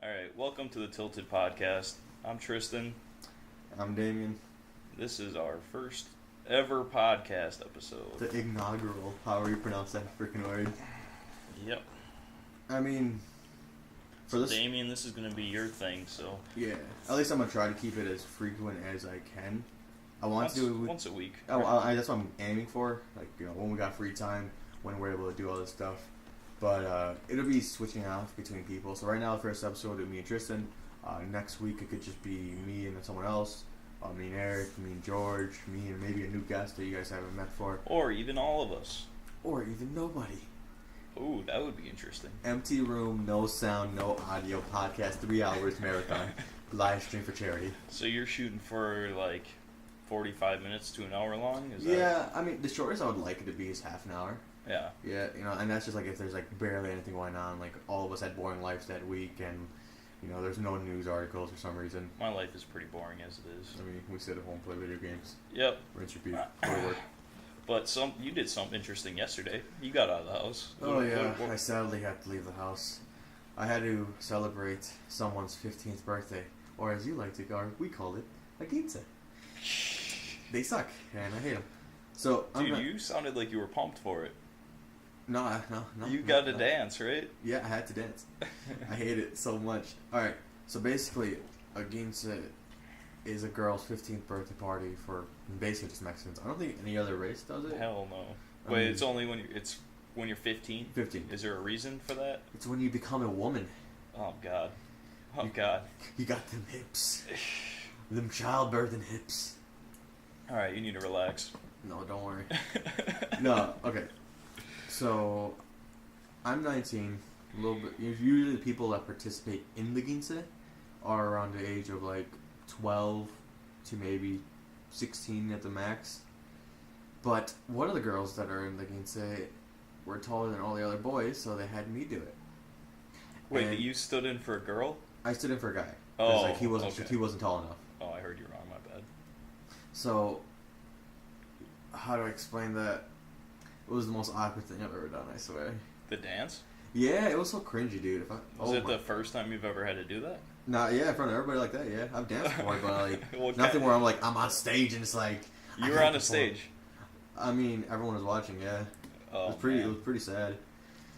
Alright, welcome to the Tilted Podcast. I'm Tristan. I'm Damien. This is our first ever podcast episode. The inaugural, however you pronounce that freaking word. Yep. I mean, for So this, Damien, this is going to be your thing, so... yeah. At least I'm gonna try to keep it as frequent as I can. I want once, to do it. once a week. That's what I'm aiming for. Like, when we got free time, when we're able to do all this stuff. But it'll be switching off between people. So right now, the first episode will be me and Tristan. Next week it could just be me and someone else. Me and Eric, me and George, me and maybe a new guest that you guys haven't met before. Or even all of us. Or even nobody. Ooh, that would be interesting. Empty room, no sound, no audio, podcast, 3 hours marathon, live stream for charity. So you're shooting for like 45 minutes to an hour long? Yeah, I mean, the shortest I would like it to be is half an hour. Yeah. Yeah, and that's just like if there's like barely anything going on, like all of us had boring lives that week and, there's no news articles for some reason. My life is pretty boring as it is. I mean, we sit at home, play video games. Yep. Rinse, repeat, go to work. But you did something interesting yesterday. You got out of the house. Oh yeah, I sadly had to leave the house. I had to celebrate someone's 15th birthday, or as you like to call, we call it a quinceanera. They suck, and I hate them. So, Dude, you sounded like you were pumped for it. No. You got to dance, right? Yeah, I had to dance. I hate it so much. Alright, so basically, a quinceanera is a girl's 15th birthday party for basically just Mexicans. I don't think any other race does it. Hell no. Wait, it's only when you're 15? 15. Is there a reason for that? It's when you become a woman. Oh, God. Oh, God. You got them hips. Them childbirthing hips. Alright, you need to relax. No, don't worry. No, okay. So, I'm 19. A little bit. Usually, the people that participate in the quinceanera are around the age of like 12 to maybe 16 at the max. But one of the girls that are in the quinceanera were taller than all the other boys, so they had me do it. Wait, And you stood in for a girl? I stood in for a guy. Oh, like he wasn't okay. he wasn't tall enough. Oh, I heard you wrong. My bad. So, how do I explain that? It was the most awkward thing I've ever done, I swear. The dance? Yeah, it was so cringy, dude. Was it the first time you've ever had to do that? Nah, yeah, in front of everybody like that, yeah. I've danced before, but like, Well, nothing where I'm like, I'm on stage and it's like... You were on a stage? I mean, everyone was watching, yeah. Oh, It was pretty sad.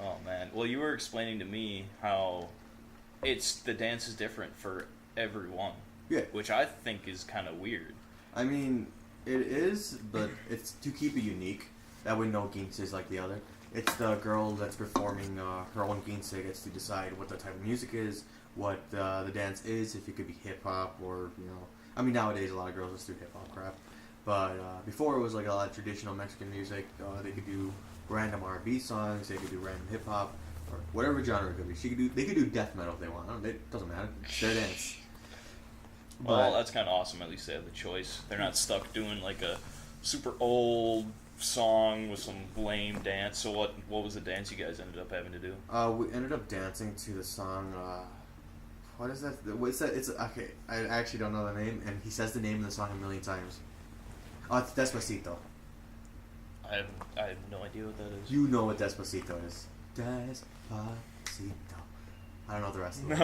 Oh, man. Well, you were explaining to me how the dance is different for everyone. Yeah. Which I think is kind of weird. I mean, it is, but it's to keep it unique. That way no quinceanera is like the other. It's the girl that's performing her own quinceanera gets to decide what the type of music is, what the dance is, if it could be hip-hop or, I mean, nowadays a lot of girls just do hip-hop crap. But before it was like a lot of traditional Mexican music. They could do random R&B songs, they could do random hip-hop, or whatever genre it could be. They could do death metal if they want. It doesn't matter. It's their dance. Well, that's kind of awesome. At least they have the choice. They're not stuck doing like a super old song with some lame dance. So what was the dance you guys ended up having to do? We ended up dancing to the song. What is that? What's that? It's okay. I actually don't know the name, and he says the name of the song a million times. Oh, it's Despacito. I have no idea what that is. You know what Despacito is? Despacito. I don't know the rest of it.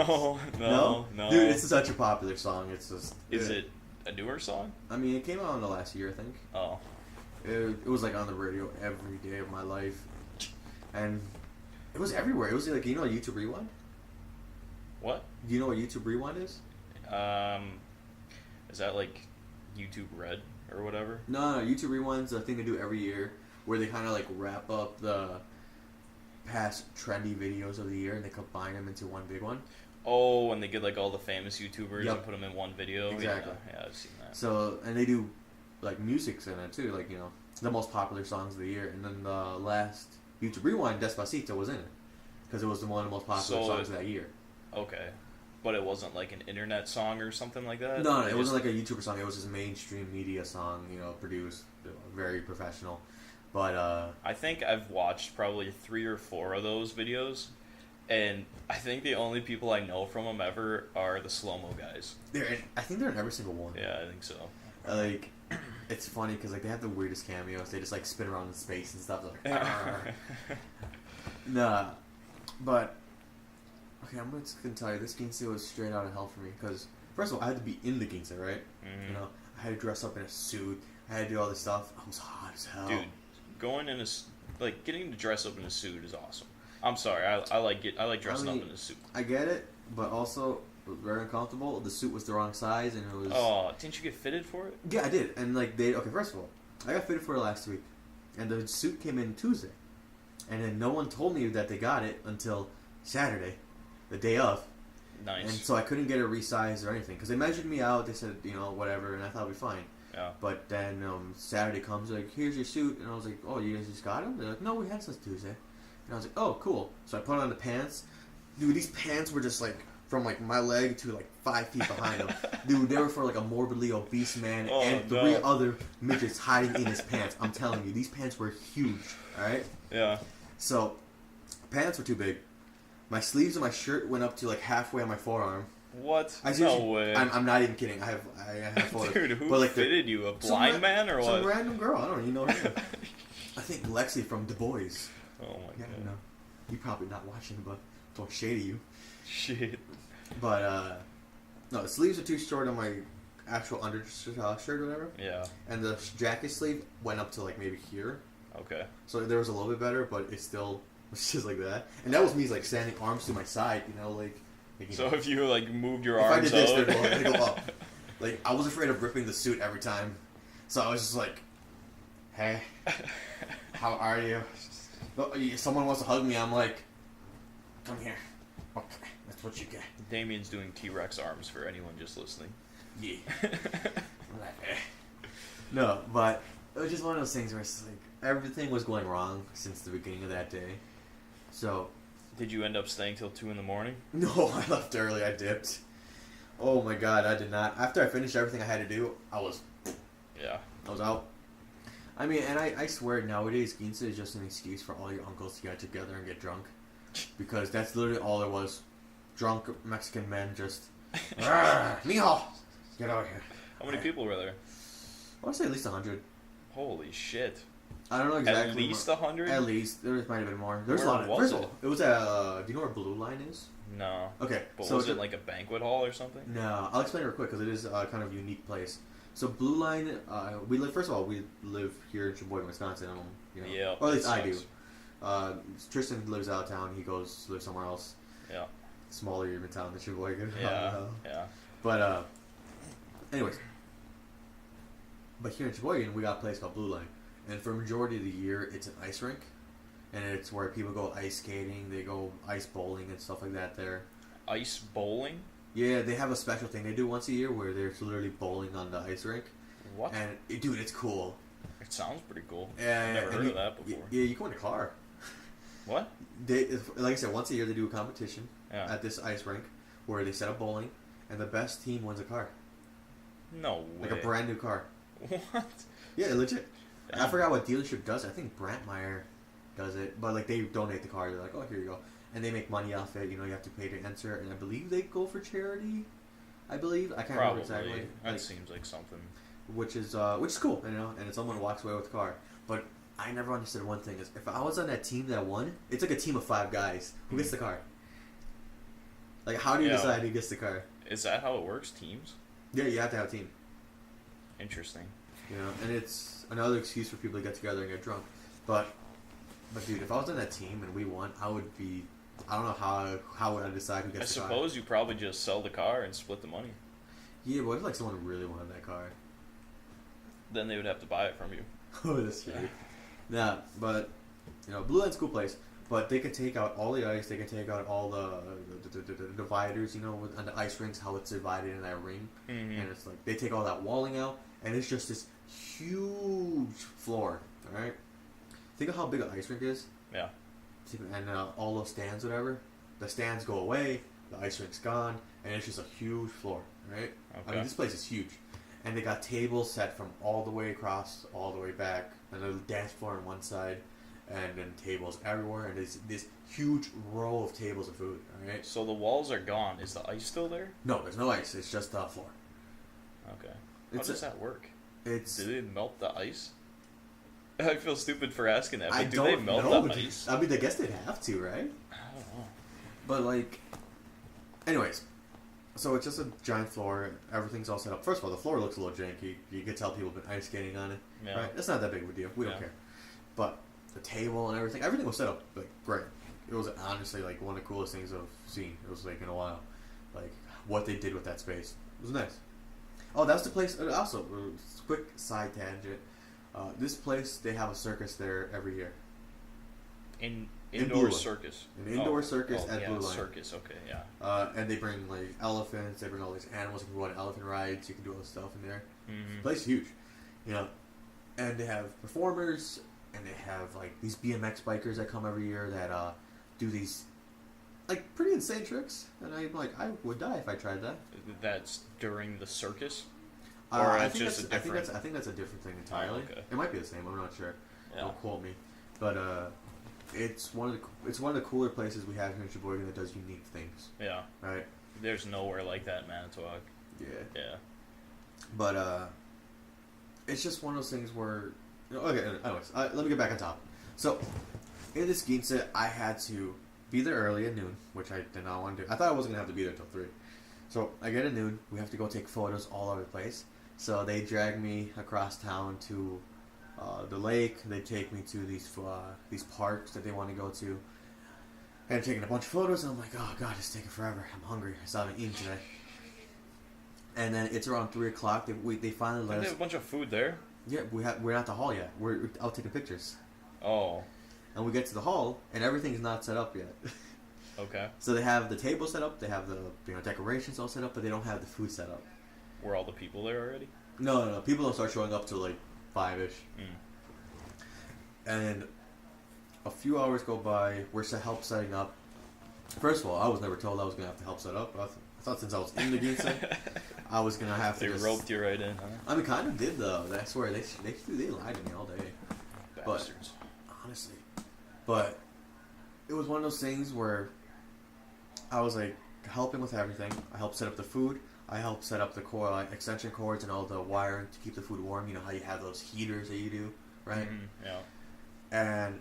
No. Dude, it's such a popular song. It's just. Is it a newer song? I mean, it came out in the last year, I think. Oh. It was like on the radio every day of my life, and it was everywhere. It was like, YouTube Rewind. What? Do you know what YouTube Rewind is? Is that like YouTube Red or whatever? No, YouTube Rewind's a thing they do every year where they kind of like wrap up the past trendy videos of the year and they combine them into one big one. Oh, and they get like all the famous YouTubers Yep. and put them in one video. Exactly. Yeah, I've seen that. So, and they do like musics in it too, like the most popular songs of the year. And then the last YouTube Rewind, Despacito, was in it because it was one of the most popular songs of that year. Okay. But it wasn't like an internet song or something like that? No, it wasn't like a YouTuber song. It was just mainstream media song, produced, very professional. But I think I've watched probably 3 or 4 of those videos, and I think the only people I know from them ever are the slow-mo guys. I think they're in every single one. Yeah, I think so. Like, it's funny because like they have the weirdest cameos. They just like spin around in space and stuff. Like, nah, but Okay, I'm just gonna tell you, this Quincea was straight out of hell for me. Because, first of all, I had to be in the Quincea, right? Mm-hmm. You know, I had to dress up in a suit. I had to do all this stuff. I was hot as hell. Dude, going in getting to dress up in a suit is awesome. I'm sorry, I like dressing up in a suit. I get it, but also it was very uncomfortable. The suit was the wrong size, and it was. Oh, didn't you get fitted for it? Yeah, I did, and like okay, first of all, I got fitted for it last week, and the suit came in Tuesday, and then no one told me that they got it until Saturday, the day of. Nice. And so I couldn't get it resized or anything because they measured me out. They said whatever, and I thought it'd be fine. Yeah. But then Saturday comes, like, here's your suit, and I was like, oh, you guys just got them? They're like, no, we had it since Tuesday. And I was like, oh, cool. So I put on the pants. Dude, these pants were just, like, from, like, my leg to, like, 5 feet behind them. Dude, they were for, like, a morbidly obese man and 3 other midgets hiding in his pants. I'm telling you, these pants were huge, alright? Yeah. So, pants were too big. My sleeves of my shirt went up to, like, halfway on my forearm. What? No way. I'm not even kidding. I have photos. Dude, who fitted you? A blind man or what? Some random girl. I don't even know her name. I think Lexi from Du Bois. Oh my god. No. You're probably not watching, but don't shade you. Shit. But no, the sleeves are too short on my actual undershirt or whatever. Yeah. And the jacket sleeve went up to like maybe here. Okay. So there was a little bit better, but it still was just like that. And that was me like standing arms to my side, like. So if you like moved your arms out, if I did this, they'd go up. Like I was afraid of ripping the suit every time, so I was just like, "Hey, how are you?" If someone wants to hug me, I'm like, "Come here." Okay, that's what you get. Damien's doing T-Rex arms for anyone just listening. Yeah. I'm like, eh. No, but it was just one of those things where it's like everything was going wrong since the beginning of that day. So. Did you end up staying till 2 in the morning? No, I left early. I dipped. Oh my god, I did not. After I finished everything I had to do, I was out. I mean, and I swear nowadays, Quincea is just an excuse for all your uncles to get together and get drunk. Because that's literally all there was. Drunk Mexican men just, mijo, get out here. How many people were there? I want to say at least 100. Holy shit. I don't know exactly. At least 100? At least. There might have been more. There's a lot of. First of all, it was at. Do you know where Blue Line is? No. Okay. But so was it like a banquet hall or something? No. I'll explain it real quick because it is a kind of unique place. So Blue Line, we live. First of all, we live here in Sheboygan, Wisconsin. Yeah. Or at least I do. Tristan lives out of town. He goes to live somewhere else. Yeah. Smaller even town than Sheboygan. Yeah. Yeah. But anyways. But here in Sheboygan, we got a place called Blue Line. And for a majority of the year, it's an ice rink. And it's where people go ice skating, they go ice bowling and stuff like that there. Ice bowling? Yeah, they have a special thing they do once a year where they're literally bowling on the ice rink. What? And, dude, it's cool. It sounds pretty cool. Yeah, I've never heard of that before. Yeah, you go in a car. What? Like I said, once a year they do a competition at this ice rink where they set up bowling, and the best team wins a car. No way. Like a brand new car. What? Yeah, legit. Damn. I forgot what dealership does. I think Brantmeyer does it, but like they donate the car. They're like, oh, here you go, and they make money off it. You have to pay to enter, and I believe they go for charity. I can't remember exactly. That seems like something. Which is cool, and someone walks away with the car. But I never understood one thing: is if I was on that team that won, it's like a team of 5 guys. Who gets the car? Like, how do you decide who gets the car? Is that how it works? Teams? Yeah, you have to have a team. Interesting. And it's another excuse for people to get together and get drunk. But dude, if I was on that team and we won, I would be. I don't know how would I decide who gets the car. I suppose you probably just sell the car and split the money. Yeah, but if like someone really wanted that car, then they would have to buy it from you. Oh, that's true. Yeah, but Blue Line's a cool place. But they can take out all the ice. They can take out all the dividers. On the ice rinks, how it's divided in that ring, and it's like they take all that walling out, and it's just this huge floor. All right, think of how big an ice rink is. Yeah. And all those stands, whatever, the stands go away, the ice rink's gone, and it's just a huge floor, right? Okay. I mean, this place is huge. And they got tables set from all the way across, all the way back, and a dance floor on one side, and then tables everywhere, and there's this huge row of tables of food, alright? So the walls are gone. Is the ice still there? No, there's no ice. It's just the floor. Okay. How does that work? Do they melt the ice? I feel stupid for asking that, but do they melt the ice? I mean, I guess they'd have to, right? I don't know. But, like, anyways, so it's just a giant floor. Everything's all set up. First of all, the floor looks a little janky. You can tell people have been ice skating on it. Yeah. Right? It's not that big of a deal. We don't care. But the table and everything was set up like great. It was honestly like one of the coolest things I've seen. It was like in a while. Like what they did with that space. It was nice. Oh, that's the place. Also, quick side tangent. This place, they have a circus there every year. Indoor circus. An indoor circus at Blue Line. Circus, okay, yeah. And they bring like elephants. They bring all these animals. You can go on elephant rides. You can do all this stuff in there. Mm-hmm. The place is huge, you know. And they have performers, and they have like these BMX bikers that come every year that do these like pretty insane tricks. And I'm like, I would die if I tried that. That's during the circus. I think that's a different thing entirely. Oh, okay. It might be the same. I'm not sure. Yeah. Don't quote me, but it's one of the cooler places we have here in Sheboygan that does unique things. Yeah. Right. There's nowhere like that in Manitowoc. Yeah. Yeah. But it's just one of those things where. Okay. Anyways, let me get back on top. So in this Quincea, I had to be there early at noon, which I did not want to do. I thought I wasn't gonna have to be there till 3. So I get at noon. We have to go take photos all over the place. So they drag me across town to the lake. They take me to these parks that they want to go to. And I'm taking a bunch of photos. And I'm like, oh god, it's taking forever. I'm hungry. I still haven't eaten today. And then it's around 3 o'clock. They finally let us. They have a bunch of food there. Yeah, we're not at the hall yet. We're out taking pictures. Oh. And we get to the hall, and everything's not set up yet. Okay. So they have the table set up. They have the decorations all set up, but they don't have the food set up. Were all the people there already? No. People don't start showing up till like 5-ish. And a few hours go by. We're setting up. First of all, I was never told I was gonna have to help set up. I thought since I was in the Quincea, I was gonna have to. They roped you right in, huh? I mean, kind of did though. I swear they lied to me all day. Bastards. But honestly, but it was one of those things where I was like helping with everything. I helped set up the food. I helped set up the extension cords and all the wiring to keep the food warm. You know how you have those heaters that you do, right? Mm-hmm. Yeah. And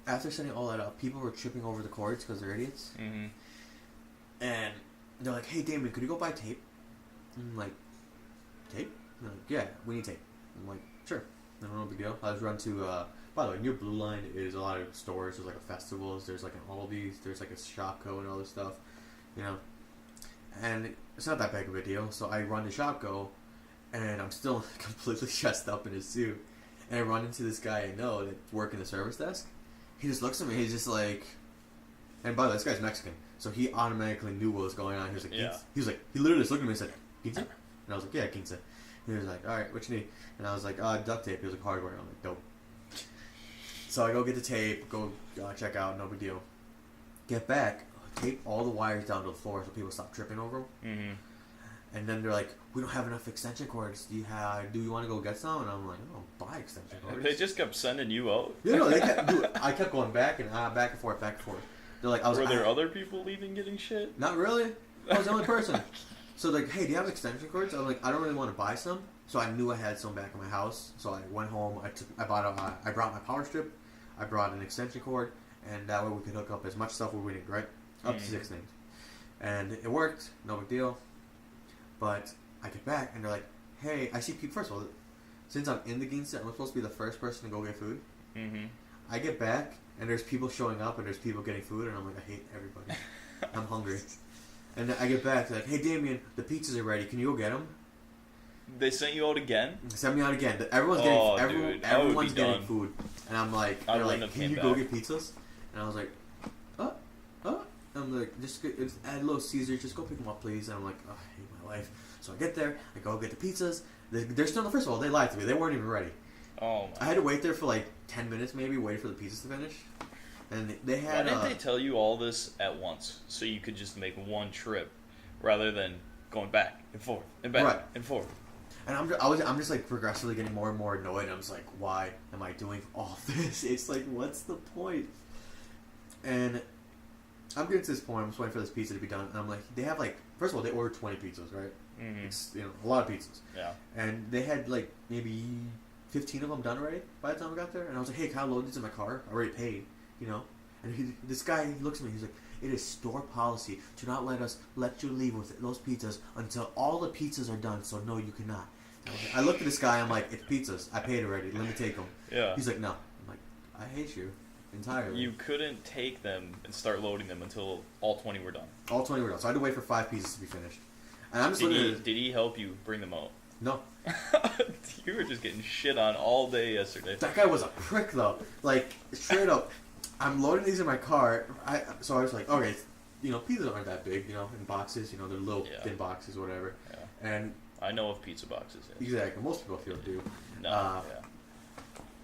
after setting all that up, people were tripping over the cords because they're idiots. Mm-hmm. And they're like, "Hey, Damien, could you go buy tape?" I'm like, "Tape?" They're like, "Yeah, we need tape." I'm like, "Sure." No big deal. I was run to. By the way, near Blue Line is a lot of stores. There's like a festivals. There's like an Aldi's. There's like a Shopko and all this stuff, you know. And it's not that big of a deal. So I run to Shopko, and I'm still completely dressed up in a suit. And I run into this guy I know that's working the service desk. He just looks at me. He's just like, and by the way, this guy's Mexican, so he automatically knew what was going on. He was like, yeah. He was like, he literally just looked at me and said, "Quincea?" And I was like, "Yeah, Quincea." He was like, "All right, what you need?" And I was like, "Duct tape." He was like, "Hardware." I'm like, "Dope." So I go get the tape, go check out, no big deal. Get back, tape all the wires down to the floor so people stop tripping over them. Mm-hmm. And then they're like, "We don't have enough extension cords. Do you want to go get some?" And I'm like, "I don't buy extension cords." They just kept sending you out. Yeah, no, I kept going back and forth. They're like, Were there other people leaving getting shit? Not really. I was the only person. So like, "Hey, do you have extension cords?" I'm like, "I don't really want to buy some." So I knew I had some back in my house. So I went home. I brought my power strip. I brought an extension cord, and that way we could hook up as much stuff as we needed, right? Up to 6 things. And it worked. No big deal. But I get back, and they're like, "Hey, I see people." First of all, since I'm in the Quincea, I'm supposed to be the first person to go get food. Mm-hmm. I get back, and there's people showing up, and there's people getting food, and I'm like, I hate everybody. I'm hungry. And then I get back, they're like, "Hey, Damien, the pizzas are ready. Can you go get them?" They sent you out again? Send me out again. Everyone's getting food. And I'm like, they're like, "Can you go get pizzas?" And I was like, I'm like, just add Little Caesar, just go pick them up, please. And I'm like, oh, I hate my life. So I get there, I go get the pizzas. They're still, first of all, they lied to me. They weren't even ready. Oh, I had to wait there for like 10 minutes maybe, waiting for the pizzas to finish. And they had. Why didn't they tell you all this at once so you could just make one trip rather than going back and forth and back and forth? And I'm just like progressively getting more and more annoyed. I'm just like, why am I doing all this? It's like, what's the point? And I'm getting to this point. I'm just waiting for this pizza to be done. And I'm like, they have like, first of all, they ordered 20 pizzas, right? Mm-hmm. It's a lot of pizzas. Yeah. And they had like maybe 15 of them done already by the time I got there. And I was like, "Hey, can I load these in my car? I already paid, you know." And this guy, he looks at me. He's like, it is store policy to not let you leave with those pizzas until all the pizzas are done. So no, you cannot. I looked at this guy. I'm like, it's pizzas. I paid already. Let me take them. Yeah. He's like, no. I'm like, I hate you entirely. You couldn't take them and start loading them until all 20 were done. All 20 were done. So I had to wait for 5 pieces to be finished. And I'm just Did he help you bring them out? No. You were just getting shit on all day yesterday. That guy was a prick, though. Like, straight up, I'm loading these in my car. So I was like, okay, pizzas aren't that big, in boxes. They're little thin boxes or whatever. Yeah. And I know of pizza boxes. Yeah. Exactly. Most people feel do. No.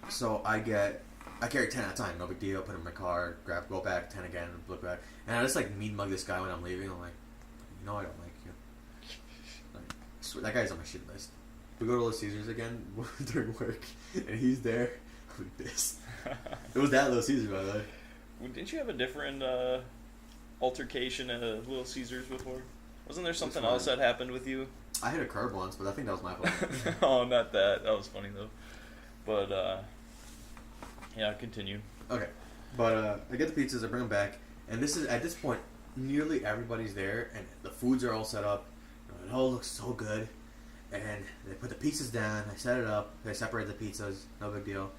So I carry 10 at a time. No big deal. Put it in my car. Go back, 10 again, look back. And I just mean mug this guy when I'm leaving. I'm like, I don't like you. That guy's on my shit list. We go to Little Caesars again during work, and he's there. I'm pissed. It was that Little Caesars, by the way. Didn't you have a different altercation at Little Caesars before? Wasn't there something else that happened with you? I hit a curb once, but I think that was my fault. Oh, not that. That was funny, though. But, yeah, continue. Okay. But I get the pizzas, I bring them back, and at this point, nearly everybody's there, and the foods are all set up. It all looks so good. And they put the pizzas down, I set it up, they separate the pizzas, no big deal.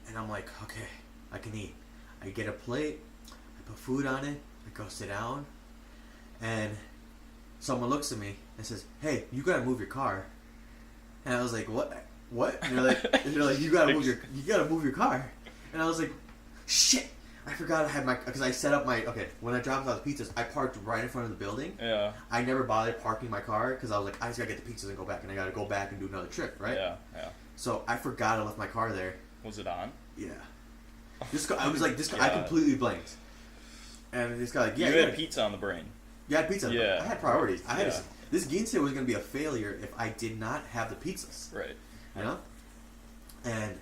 And I'm like, okay, I can eat. I get a plate, I put food on it, I go sit down, and someone looks at me and says, hey, you gotta move your car. And I was like, what? And they're like, you gotta move your car. And I was like, shit, I forgot I had because I set up when I dropped off the pizzas, I parked right in front of the building. Yeah. I never bothered parking my car because I was like, I just gotta get the pizzas and go back, and I gotta go back and do another trip, right? Yeah. So I forgot I left my car there. Was it on? Yeah. I was like, I completely blanked. And this guy like, yeah. You had pizza on the brain. Yeah, I had pizza. Yeah. I had priorities. This Quincea was gonna be a failure if I did not have the pizzas. Right. And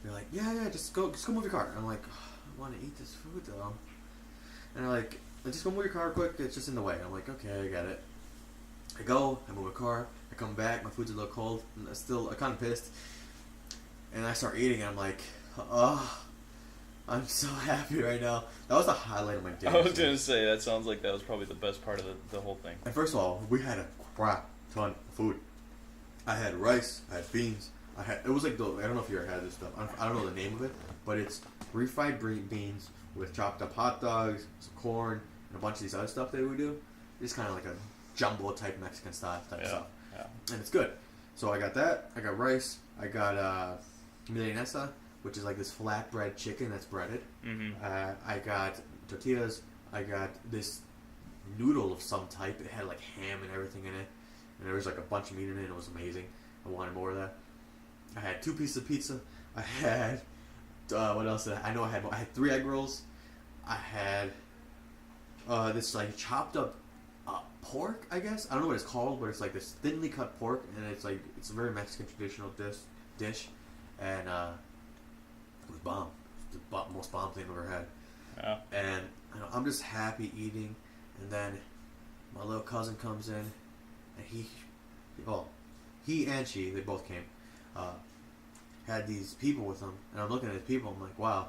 they're like, yeah, just go move your car. And I'm like, I want to eat this food though. And they're like, just go move your car quick. It's just in the way. I'm like, okay, I got it. I move my car. I come back. My food's a little cold. And I'm kind of pissed. And I start eating. And I'm like, oh, I'm so happy right now. That was the highlight of my day. I was going to say, that sounds like that was probably the best part of the whole thing. And first of all, we had a crap ton of food. I had rice. I had beans. It was like I don't know if you ever had this stuff. I don't know the name of it, but it's refried beans with chopped up hot dogs, some corn, and a bunch of these other stuff that we do. It's kind of like a jumbo type Mexican style type stuff. Yeah. And it's good. So I got that. I got rice. I got milanesa, which is like this flatbread chicken that's breaded. Mm-hmm. I got tortillas. I got this noodle of some type. It had like ham and everything in it. And there was like a bunch of meat in it. It was amazing. I wanted more of that. I had 2 pieces of pizza. I had what else did I know I had 3 egg rolls. I had this like chopped up pork, I guess. I don't know what it's called, but it's like this thinly cut pork, and it's a very Mexican traditional dish, and it was bomb. It's the most bomb thing I've ever had. Yeah. And I'm just happy eating, and then my little cousin comes in, and he and she, they both came, had these people with them, and I'm looking at the people, I'm like, wow,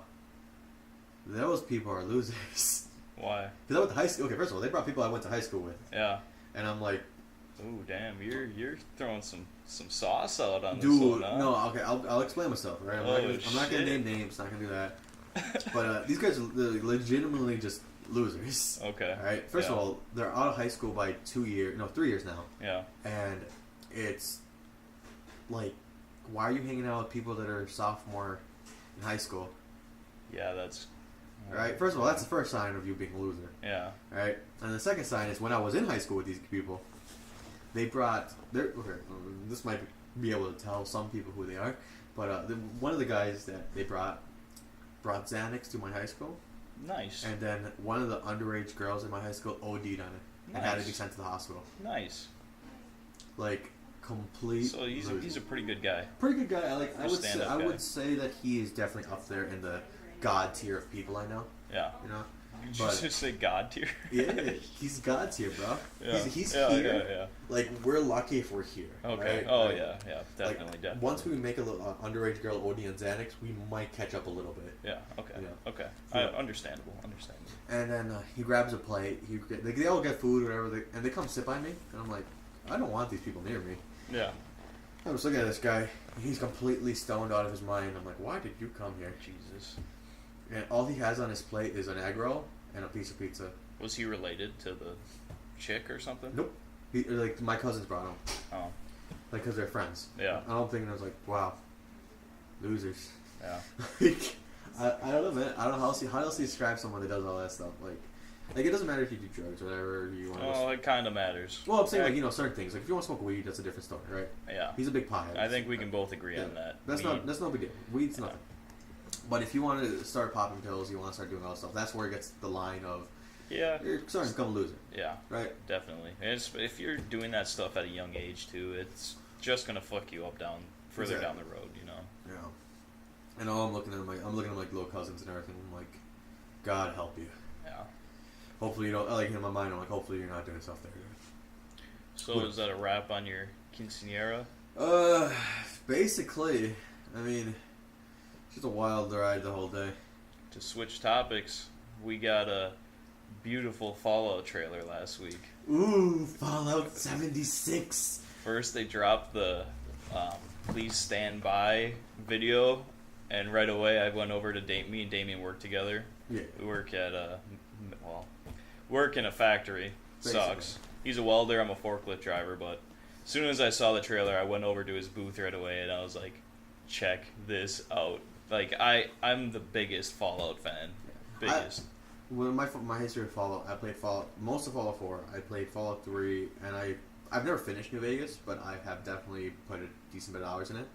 those people are losers. Why? Because I went to high school. Okay, first of all, they brought people I went to high school with. Yeah. And I'm like, ooh, damn, you're throwing some sauce out on dude, this one, huh? no, okay, I'll explain myself, right? I'm not gonna name names, not gonna do that. But these guys are legitimately just losers. Okay. All right. First of all, they're out of high school by 3 years now. Yeah. And it's like, why are you hanging out with people that are sophomore in high school? Yeah, that's. Right. First of all, that's the first sign of you being a loser. Yeah. Right. And the second sign is when I was in high school with these people, they brought this might be able to tell some people who they are, but one of the guys that they brought Xanax to my high school. Nice. And then one of the underage girls in my high school OD'd on it and had to be sent to the hospital. Nice. Like complete. So he's a pretty good guy. Pretty good guy. I Guy. would say that he is definitely up there in the god tier of people I know. Yeah. You know. Did you But- just say God tier? Yeah, he's God tier, bro. Yeah. He's Yeah, here. yeah, yeah. Like, we're lucky if we're here. Okay. Right? Oh Like, yeah, yeah, definitely, like, definitely. Once we make a little underage girl Odie and Xanax, we might catch up a little bit. Yeah. Okay. Yeah. Okay. Yeah. Understandable. Understandable. And then he grabs a plate. They all get food, or whatever, and they come sit by me, and I'm like, I don't want these people near me. Yeah. I was looking at this guy. He's completely stoned out of his mind. I'm like, why did you come here? Jesus. And all he has on his plate is an egg roll and a piece of pizza. Was he related to the chick or something? Nope. Like, my cousins brought him. Oh. Like, because they're friends. Yeah. I don't think I was like, wow, losers. Yeah. Like, I don't know, man. I don't know how else you describe someone that does all that stuff. Like it doesn't matter if you do drugs or whatever you want. Oh, it kind of matters. Well, I'm saying like certain things. Like if you want to smoke weed, that's a different story, right? Yeah. He's a big pothead. I think we can both agree on that. That's no big deal. Weed's nothing. But if you want to start popping pills, you want to start doing all that stuff. That's where it gets the line of Yeah. you're starting to become a loser. Yeah. Right. Definitely. And if you're doing that stuff at a young age too, it's just gonna fuck you up further Exactly. down the road. You know. Yeah. And all I'm looking at like little cousins and everything. I'm like, God help you. Yeah. Hopefully you don't. Like in my mind, I'm like, hopefully you're not doing stuff there. So is that a wrap on your quinceanera? Basically, I mean, it's just a wild ride the whole day. To switch topics, we got a beautiful Fallout trailer last week. Ooh, Fallout 76. First, they dropped the "Please Stand By" video, and right away I went over to me and Damien work together. Yeah. We work at work in a factory. Basically. Sucks. He's a welder. I'm a forklift driver. But as soon as I saw the trailer, I went over to his booth right away, and I was like, "Check this out!" Like I'm the biggest Fallout fan. Biggest. Well, my history of Fallout, I played Fallout, most of Fallout 4, I played Fallout 3, and I've never finished New Vegas, but I have definitely put a decent bit of hours in it.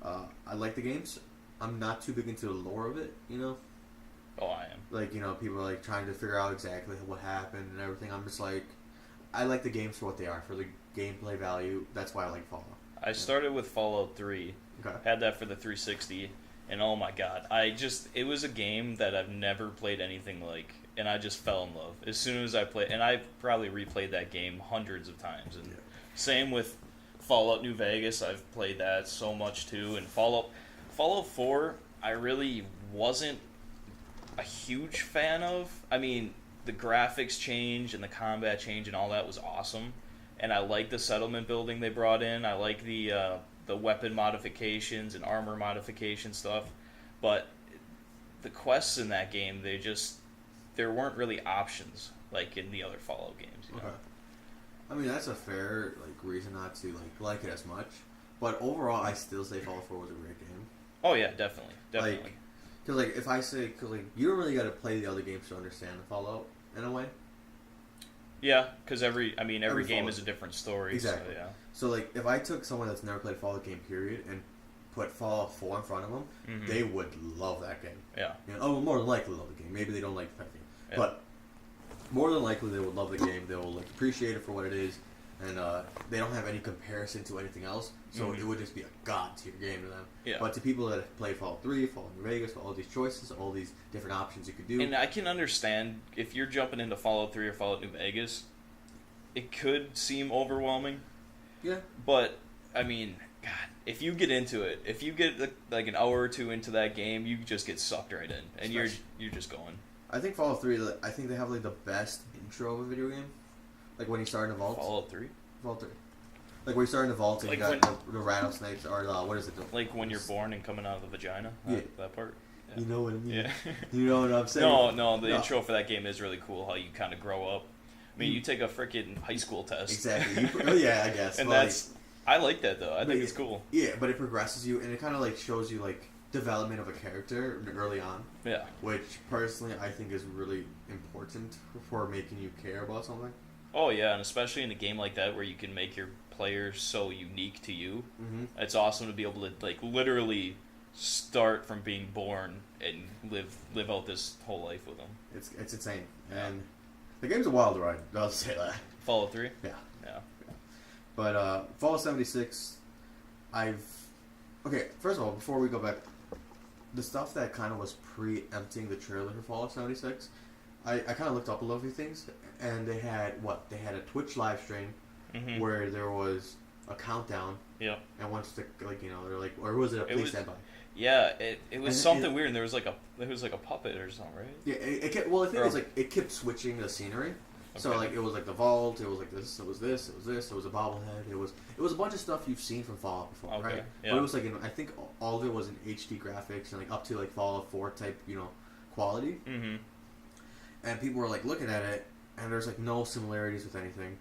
I like the games. I'm not too big into the lore of it, you know? Oh, I am. Like, you know, people are like trying to figure out exactly what happened and everything. I'm just like, I like the games for what they are, for the gameplay value. That's why I like Fallout. I started with Fallout 3. Okay. Had that for the 360. And oh my god, it was a game that I've never played anything like, and I just fell in love as soon as I played. And I probably replayed that game hundreds of times. And same with Fallout New Vegas, I've played that so much too. And Fallout 4, I really wasn't a huge fan of. I mean, the graphics change and the combat change and all that was awesome, and I like the settlement building they brought in. I like the weapon modifications and armor modification stuff, but the quests in that game, there weren't really options like in the other Fallout games. You know? Okay. I mean, that's a fair reason not to like it as much, but overall, I still say Fallout 4 was a great game. Oh yeah, definitely. Because if I say, you don't really got to play the other games to understand the Fallout in a way. Yeah, because every game Fallout is a different story. Exactly. So, yeah. So if I took someone that's never played a Fallout game period and put Fallout 4 in front of them, Mhm. they would love that game. Yeah. You know, more than likely love the game. Maybe they don't like the game, Yeah. but more than likely they would love the game. They will appreciate it for what it is, and they don't have any comparison to anything else. So Mhm. it would just be a god tier game to them. Yeah. But to people that play Fallout 3, Fallout New Vegas, all these choices, all these different options you could do. And I can understand if you're jumping into Fallout 3 or Fallout New Vegas, it could seem overwhelming. Yeah. But I mean, God, if you get into it, if you get like an hour or two into that game, you just get sucked right in, and you're just going. I think Fallout 3, I think they have the best intro of a video game. Like when you start in the vault. Fallout 3? Fallout 3. Like when you start in the vault and Like you got the rattlesnakes, or what is it? Like when you're born and coming out of the vagina? Yeah. That part? You know what I mean? Yeah. You know what I'm saying? No, the intro for that game is really cool, how you kind of grow up. I mean, you take a freaking high school test. Exactly. Yeah, I guess. And but I like that, though. I think it's cool. Yeah, but it progresses you, and it kind of shows you development of a character early on. Yeah. Which personally I think is really important for making you care about something. Oh yeah, and especially in a game like that where you can make your players so unique to you. Mm-hmm. It's awesome to be able to literally start from being born and live out this whole life with them. It's insane, Yeah. and the game's a wild ride. I'll say that. Fallout 3? Yeah. Yeah. But Fallout 76, okay. First of all, before we go back, the stuff that kind of was preempting the trailer for Fallout 76, I kind of looked up a little few things, and they had a Twitch live stream where there was a countdown. Yep. And once they're like, or was it a please stand by? Yeah, it was something weird, and there was like a puppet or something, right? Yeah, it kept. Well, the thing is, like, it kept switching the scenery. Okay. So like, it was like the vault. It was like this. It was this. It was this. It was a bobblehead. It was a bunch of stuff you've seen from Fallout before, okay. right? Yeah. But it was like, I think all of it was in HD graphics and like up to like Fallout 4 type, quality. Mm-hmm. And people were like looking at it, and there's like no similarities with anything,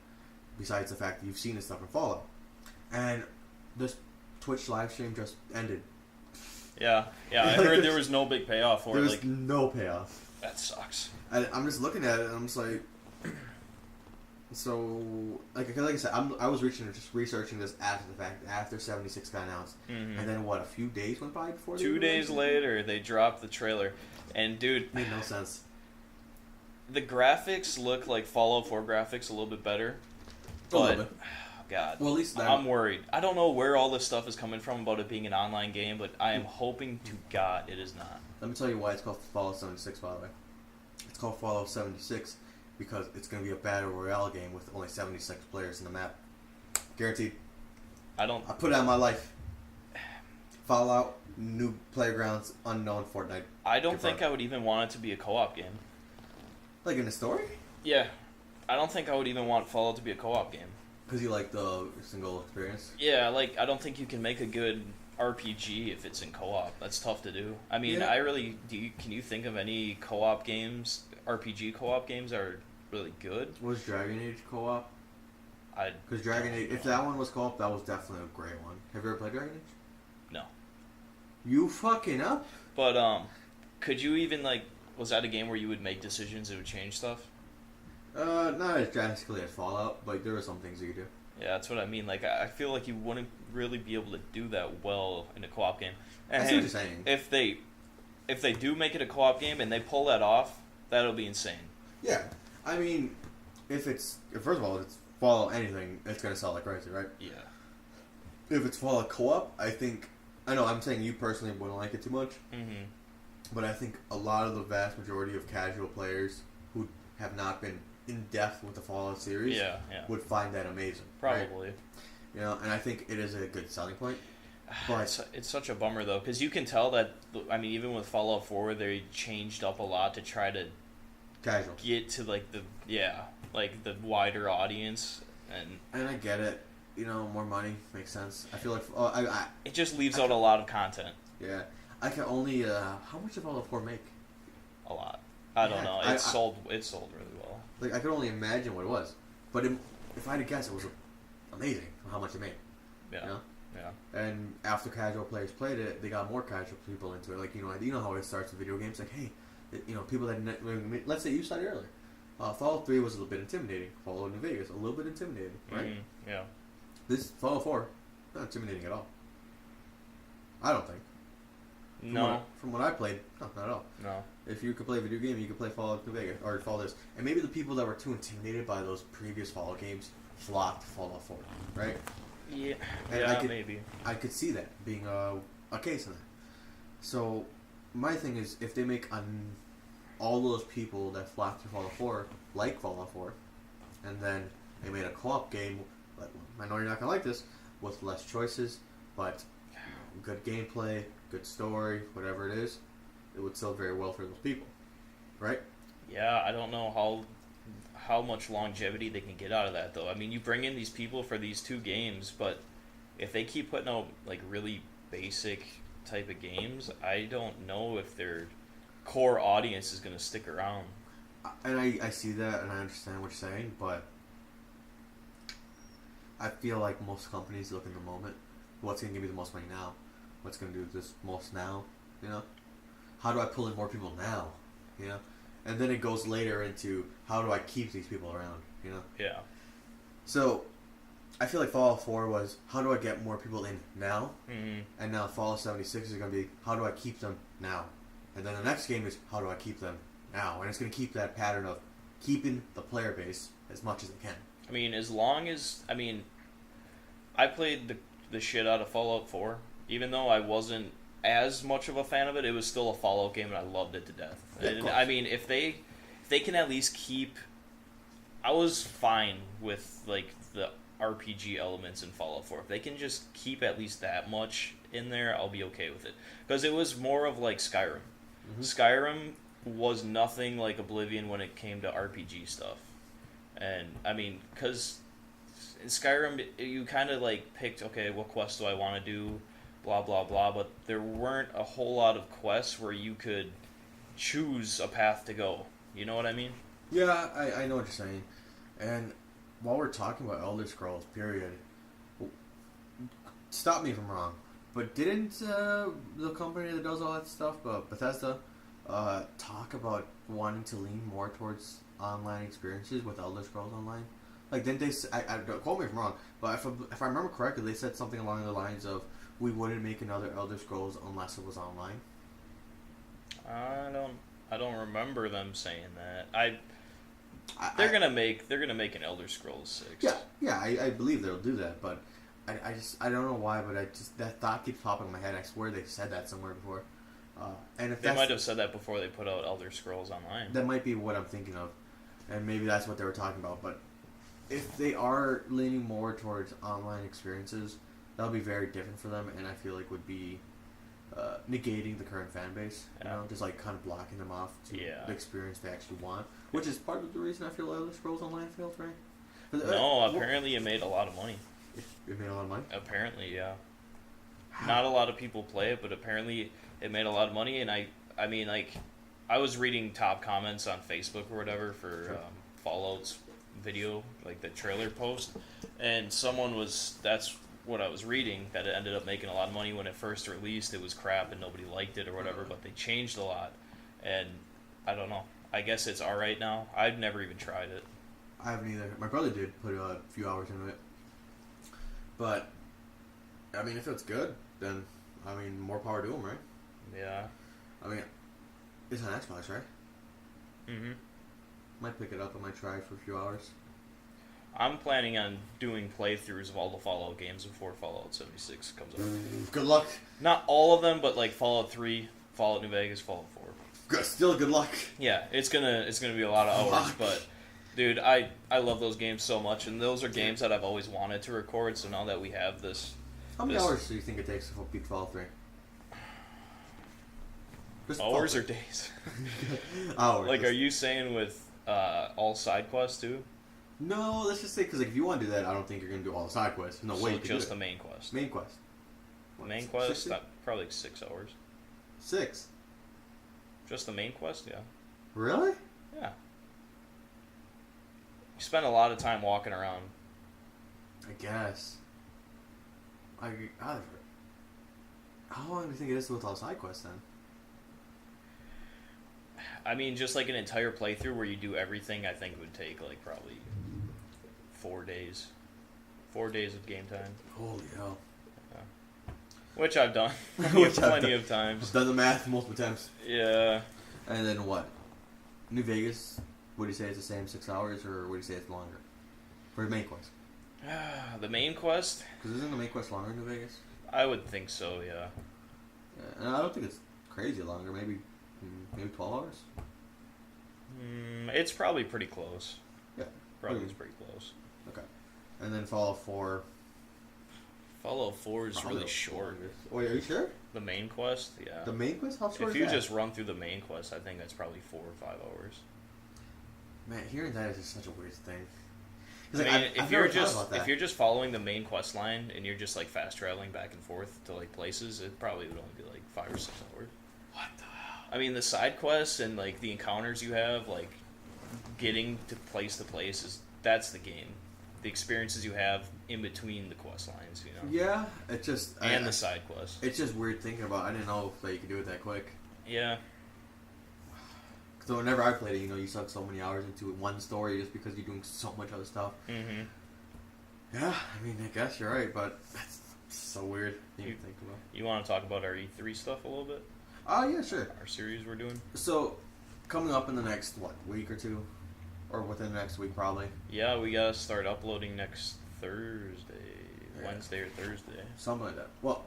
besides the fact that you've seen this stuff in Fallout. And this Twitch live stream just ended. Yeah. I heard there was no big payoff for it. There was no payoff. That sucks. And I'm just looking at it, and I'm just like, so like I said, I was researching this after the fact, after 76 got announced, and then a few days went by before. 2 days later, they dropped the trailer, and dude, it made no sense. The graphics look like Fallout 4 graphics a little bit better, but God, well, at least I'm worried. I don't know where all this stuff is coming from about it being an online game, but I am hoping to God it is not. Let me tell you why it's called Fallout 76, by the way. It's called Fallout 76 because it's going to be a battle royale game with only 76 players in the map. Guaranteed. I put it on my life. Fallout, new playgrounds, unknown Fortnite. I don't think I would even want it to be a co-op game. Like in the story? Yeah. I don't think I would even want Fallout to be a co-op game. Because you like the single experience? Yeah, like, I don't think you can make a good RPG if it's in co-op. That's tough to do. I mean, can you think of any co-op games, RPG co-op games that are really good? Was Dragon Age co-op? Because Dragon Age, if that one was co-op, that was definitely a great one. Have you ever played Dragon Age? No. You fucking up? But, could you even, like, was that a game where you would make decisions that would change stuff? Not as drastically as Fallout, but there are some things you could do. Yeah, that's what I mean. Like, I feel like you wouldn't really be able to do that well in a co-op game. And I see what you're saying. If they do make it a co-op game and they pull that off, that'll be insane. Yeah, I mean, first of all, if it's Fallout anything, it's gonna sell like crazy, right? Yeah. If it's Fallout co-op, I know I'm saying you personally wouldn't like it too much, but I think a lot of the vast majority of casual players who have not been in depth with the Fallout series would find that amazing. Probably. Right? And I think it is a good selling point. But it's such a bummer though, because you can tell that. I mean, even with Fallout 4, they changed up a lot to try to get to like the wider audience, and I get it. More money makes sense. I feel like it just leaves out a lot of content. Yeah, I can only. How much did Fallout 4 make? A lot. I don't know. It sold really well. Like, I could only imagine what it was, but if I had to guess, it was amazing for how much it made. Yeah. Yeah. And after casual players played it, they got more casual people into it. Like, you know how it starts with video games. Like, hey, people that let's say you started earlier. Fallout 3 was a little bit intimidating. Fallout New Vegas, a little bit intimidating, right? Yeah. This Fallout 4, not intimidating at all. I don't think. From what I played, no, not at all. No. If you could play a video game, you could play Fallout New Vegas or Fallout this. And maybe the people that were too intimidated by those previous Fallout games flocked to Fallout 4, right? Yeah. And maybe. I could see that being a case in that. So, my thing is, if they make all those people that flocked to Fallout 4 like Fallout 4, and then they made a co-op game, like, I know you're not going to like this, with less choices, but good gameplay, good story, whatever it is, it would sell very well for those people, right? Yeah, I don't know how much longevity they can get out of that, though. I mean, you bring in these people for these 2 games, but if they keep putting out, like, really basic type of games, I don't know if their core audience is going to stick around. And I see that, and I understand what you're saying, but I feel like most companies look in the moment, what's going to give me the most money now? What's going to do this most now? How do I pull in more people now? And then it goes later into how do I keep these people around? Yeah. So I feel like Fallout 4 was how do I get more people in now? And now Fallout 76 is going to be how do I keep them now? And then the next game is how do I keep them now? And it's going to keep that pattern of keeping the player base as much as it can. I mean, I played the shit out of Fallout 4. Even though I wasn't as much of a fan of it, it was still a Fallout game, and I loved it to death. Yeah, I mean, if they if they can at least keep. I was fine with like the RPG elements in Fallout 4. If they can just keep at least that much in there, I'll be okay with it. Because it was more of like Skyrim. Mm-hmm. Skyrim was nothing like Oblivion when it came to RPG stuff. And, I mean, because in Skyrim, you kind of like picked, okay, what quest do I want to do, blah, blah, blah, but there weren't a whole lot of quests where you could choose a path to go. You know what I mean? Yeah, I know what you're saying. And while we're talking about Elder Scrolls, period, stop me if I'm wrong, but didn't the company that does all that stuff, Bethesda, talk about wanting to lean more towards online experiences with Elder Scrolls Online? Like, didn't they? Don't quote me if I'm wrong, but if I remember correctly, they said something along the lines of, "We wouldn't make another Elder Scrolls unless it was online." I don't remember them saying that. They're gonna make an Elder Scrolls 6. Yeah, I believe they'll do that, but I don't know why, but that thought keeps popping in my head. I swear they said that somewhere before. And if they might have said that before they put out Elder Scrolls Online. That might be what I'm thinking of, and maybe that's what they were talking about. But if they are leaning more towards online experiences, that'll be very different for them, and I feel like would be negating the current fan base. You know, just like kind of blocking them off to the experience they actually want, which is part of the reason I feel Elder Scrolls Online failed, right? No, apparently it made a lot of money. It made a lot of money? Apparently, yeah. Not a lot of people play it, but apparently it made a lot of money, and I mean, like, I was reading top comments on Facebook or whatever for Fallout's video, like the trailer post, and that's what I was reading, that it ended up making a lot of money when it first released. It was crap and nobody liked it or whatever, but they changed a lot, and I don't know. I guess it's alright now. I've never even tried it. I haven't either. My brother did put a few hours into it. But, I mean, if it's good, then, I mean, more power to him, right? Yeah. I mean, it's on Xbox, right? Mm-hmm. Might pick it up. I might try it for a few hours. I'm planning on doing playthroughs of all the Fallout games before Fallout 76 comes out. Good luck. Not all of them, but like Fallout 3, Fallout New Vegas, Fallout 4. Still good luck. Yeah, it's gonna be a lot of hours, but dude, I love those games so much, and those are games that I've always wanted to record. So now that we have this, how many hours do you think it takes to beat Fallout 3? Hours or days? Hours. Like, are you saying with all side quests too? No, let's just say, because like, if you want to do that, I don't think you're gonna do all the side quests. No way. So just the main quest. Main quest. The main quest, probably like 6 hours. 6. Just the main quest, yeah. Really? Yeah. You spend a lot of time walking around. I guess. How long do you think it is with all side quests then? I mean, just like an entire playthrough where you do everything, I think it would take like probably 4 days. 4 days of game time. Holy hell. Yeah. Which I've done. Plenty of times. I've done the math multiple times. Yeah. And then what? New Vegas, would you say it's the same 6 hours, or would you say it's longer? For the main quest? The main quest? Because isn't the main quest longer in New Vegas? I would think so, yeah. And I don't think it's crazy longer. Maybe 12 hours? It's probably pretty close. Yeah. Probably is pretty close. Okay. And then Fallout 4. Fallout 4 is really short. Wait, are you sure? The main quest, yeah. The main quest? How short If is you that? just run through the main quest, I think that's probably 4 or 5 hours. Man, hearing that is just such a weird thing. I mean, if you're just following the main quest line and you're just like fast traveling back and forth to like places, it probably would only be like 5 or 6 hours. What the hell? I mean, the side quests and like the encounters you have, like getting to place that's the game. The experiences you have in between the quest lines, you know. Yeah, it just the side quests. It's just weird thinking about. I didn't know that you could do it that quick. Yeah. So whenever I played it, you suck so many hours into one story just because you're doing so much other stuff. Mm-hmm. Yeah, I mean, I guess you're right, but that's so weird. You think about. You want to talk about our E3 stuff a little bit? Oh yeah, sure. Our series we're doing. So, coming up in the next week or two, or within the next week probably. Yeah, we gotta start uploading next Thursday, Wednesday or Thursday, something like that. Well,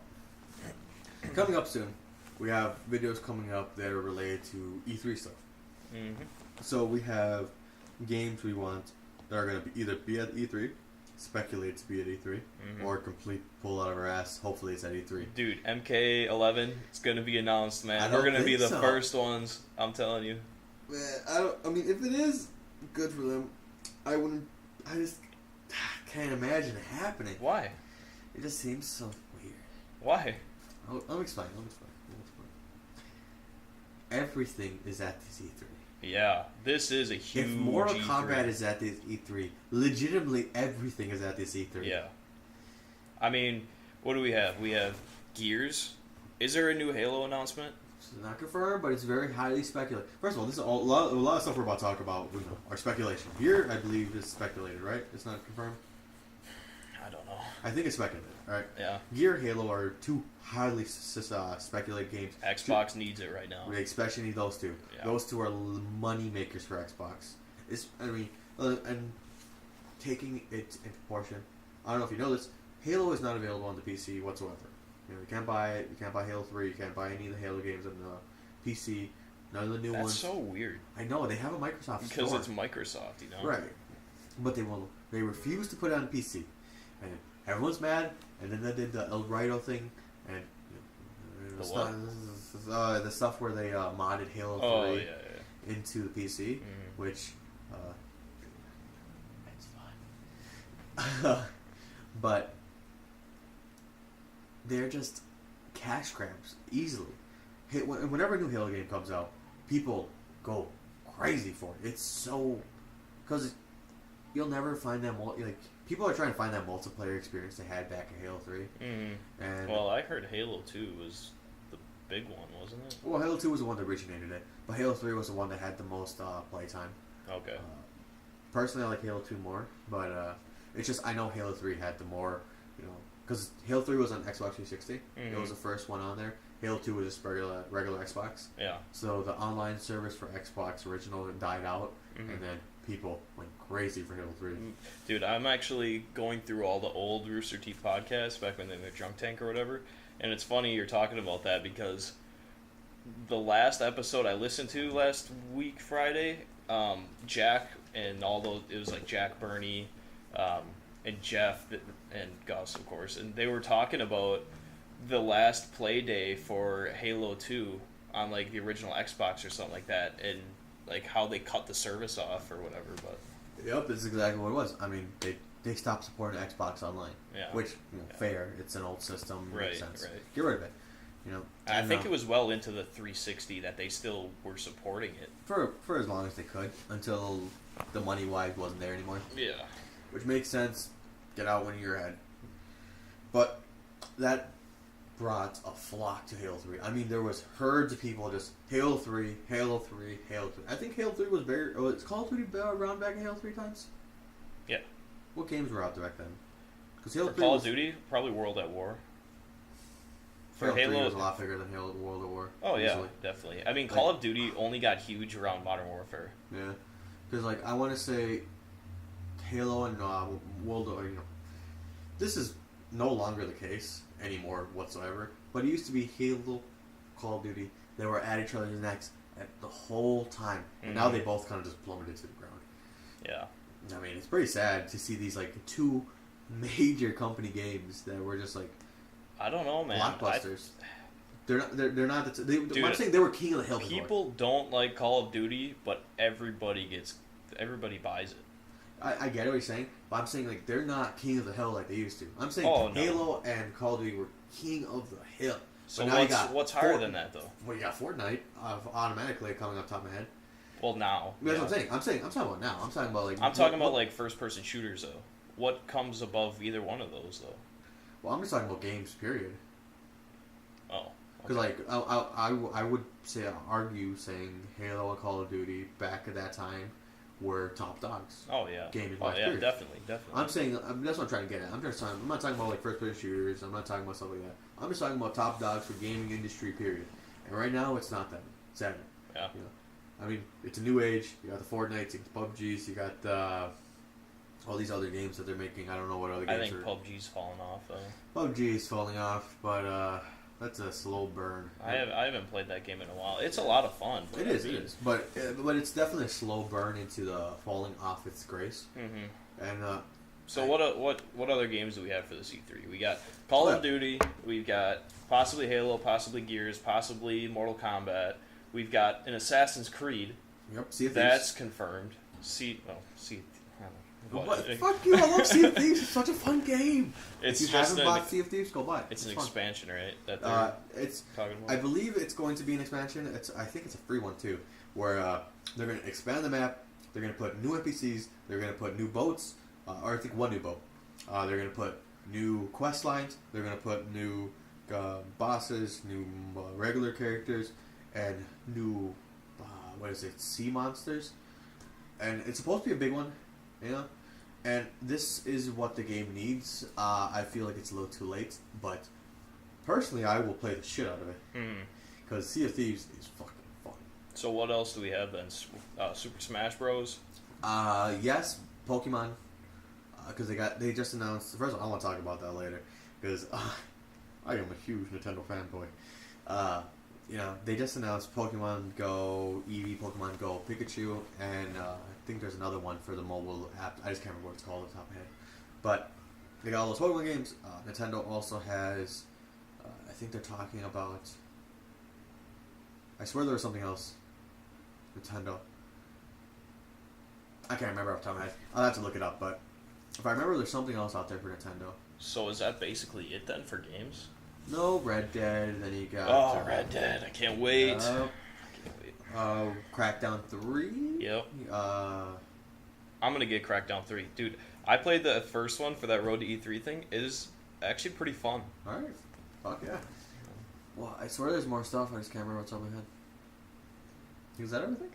coming up soon, we have videos coming up that are related to E3 stuff. Mm-hmm. So we have games we want that are going to be either be at E3, speculated to be at E3, or complete pull out of our ass. Hopefully it's at E3. Dude, MK11, it's gonna be announced, man. We're gonna be the first ones. I'm telling you. Man, I mean, if it is good for them, I just can't imagine it happening. Why? It just seems so weird. Why? Let me explain. Everything is at this E3. Yeah, this is a huge If Mortal E3. Kombat is at this E3, legitimately everything is at this E3. Yeah. I mean, what do we have? We have Gears. Is there a new Halo announcement? It's not confirmed, but it's very highly speculative. First of all, this is a lot of stuff we're about to talk about are speculation. Here, I believe, is speculated, right? It's not confirmed? I don't know. I think it's speculated, right? Yeah. Gear and Halo are two highly speculated games. Xbox needs it right now. We especially need those two. Yeah. Those two are money makers for Xbox. And taking it in proportion. I don't know if you know this. Halo is not available on the PC whatsoever. You can't buy it. You can't buy Halo 3. You can't buy any of the Halo games on the PC. None of the new ones. That's so weird. I know they have a Microsoft Because store. it's Microsoft, you know. Right, but they refuse to put it on the PC, and everyone's mad. And then they did the El Rido thing, and the stuff where they modded Halo 3 into the PC, which it's fun. But they're just cash grabs easily. Whenever a new Halo game comes out, people go crazy for it. It's so because you'll never find that people are trying to find that multiplayer experience they had back in Halo 3. And well, I heard Halo 2 was the big one, wasn't it? Well, Halo 2 was the one that originated it, but Halo 3 was the one that had the most playtime. Okay. Personally, I like Halo 2 more, but it's just I know Halo 3 had the more, because Halo 3 was on Xbox 360. It was the first one on there. Halo 2 was just regular Xbox. Yeah. So the online service for Xbox original died out, and then people went crazy for Halo 3. Dude, I'm actually going through all the old Rooster Teeth podcasts back when they were Drunk Tank or whatever, and it's funny you're talking about that because the last episode I listened to last week Friday, Jack and all those, it was like Jack, Bernie, and Jeff and Gus, of course, and they were talking about the last play day for Halo 2 on like the original Xbox or something like that, and like how they cut the service off or whatever. But yep, that's exactly what it was. I mean, they stopped supporting Xbox Online, which fair. It's an old system, makes sense. Right. Get rid of it. I think it was well into the 360 that they still were supporting it for as long as they could until the money wise wasn't there anymore. Yeah, which makes sense. Get out when you're ahead. But that brought a flock to Halo 3. I mean, there was herds of people just Halo 3, Halo 3, Halo 3. I think Halo 3 was very... Oh, it's Call of Duty around back in Halo 3 times? Yeah. What games were out there back then? Because Halo 3 Call of Duty, probably World at War. For Halo 3 was a lot bigger than Halo World at War. Oh, yeah, definitely. I mean, Call of Duty only got huge around Modern Warfare. Yeah. Because, I want to say Halo and World at War, this is no longer the case anymore whatsoever. But it used to be Halo, Call of Duty. They were at each other's necks the whole time. And now they both kind of just plummeted to the ground. Yeah. I mean, it's pretty sad to see these, two major company games that were just, I don't know, man. Blockbusters. They're not... Dude, I'm saying they were king of the hill people don't like Call of Duty, but everybody buys it. I get what you're saying, but I'm saying, they're not king of the hill like they used to. I'm saying Halo and Call of Duty were king of the hill. So what's higher than that, though? Well, you got Fortnite automatically coming up top of my head. Well, now. That's what I'm saying. I'm talking about now. I'm talking about, I'm talking about, first-person shooters, though. What comes above either one of those, though? Well, I'm just talking about games, period. Oh. Because, I would argue saying Halo and Call of Duty back at that time were top dogs. Oh, yeah. Gaming-wise, yeah, definitely. I'm saying, that's what I'm trying to get at. I'm not talking about, first-person shooters. I'm not talking about stuff like that. I'm just talking about top dogs for gaming industry, period. And right now, it's not that. It's that. Yeah. I mean, it's a new age. You got the Fortnites, you got the PUBGs, you got all these other games that they're making. I don't know what other games I think PUBG's falling off, though. PUBG is falling off, but That's a slow burn. I haven't played that game in a while. It's a lot of fun. It is. But it's definitely a slow burn into the falling off its grace. Mm-hmm. And so what other games do we have for the C3? We got Call of Duty. We've got possibly Halo, possibly Gears, possibly Mortal Kombat. We've got an Assassin's Creed. Yep. Sea of Thieves. That's confirmed. What? Fuck you! I love Sea of Thieves. It's such a fun game. It's if you just haven't bought Sea of Thieves, go buy it. It's an fun. expansion, right? That they're talking about. I believe it's going to be an expansion. I think it's a free one too, where they're going to expand the map. They're going to put new NPCs. They're going to put new boats, or I think one new boat. They're going to put new quest lines. They're going to put new bosses, new regular characters, and new sea monsters. And it's supposed to be a big one, you know. And this is what the game needs. I feel like it's a little too late, but personally, I will play the shit out of it. Because Sea of Thieves is fucking fun. So what else do we have then? Super Smash Bros. Yes, Pokemon. Because they just announced. First of all, I want to talk about that later. Because I am a huge Nintendo fanboy. They just announced Pokemon Go, Eevee, Pokemon Go, Pikachu, and I think there's another one for the mobile app. I just can't remember what it's called off the top of my head. But they got all those Pokemon games. Nintendo also has, I think they're talking about, I swear there was something else. Nintendo. I can't remember off the top of my head. I'll have to look it up, but if I remember, there's something else out there for Nintendo. So is that basically it then for games? No, Red Dead, then you got... Red Dead, I can't wait. Crackdown 3? Yep. I'm going to get Crackdown 3. Dude, I played the first one for that Road to E3 thing. It is actually pretty fun. Alright. Fuck yeah. Well, I swear there's more stuff, I just can't remember what's on my head. Is that everything?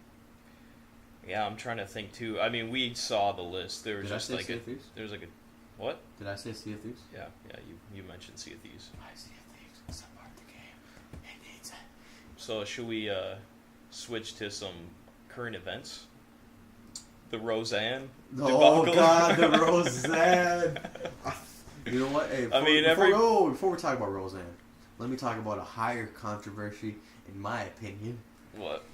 Yeah, I'm trying to think too. I mean, we saw the list. There was Did just I say like Sea of Thieves? There was like a... What? Did I say Sea of Thieves? Yeah, you mentioned Sea of Thieves. Sea of Thieves is a part of the game. It needs it. So should we switch to some current events? The Roseanne Oh debacle? god, the Roseanne! You know what? Hey, before we talk about Roseanne, let me talk about a higher controversy, in my opinion. What?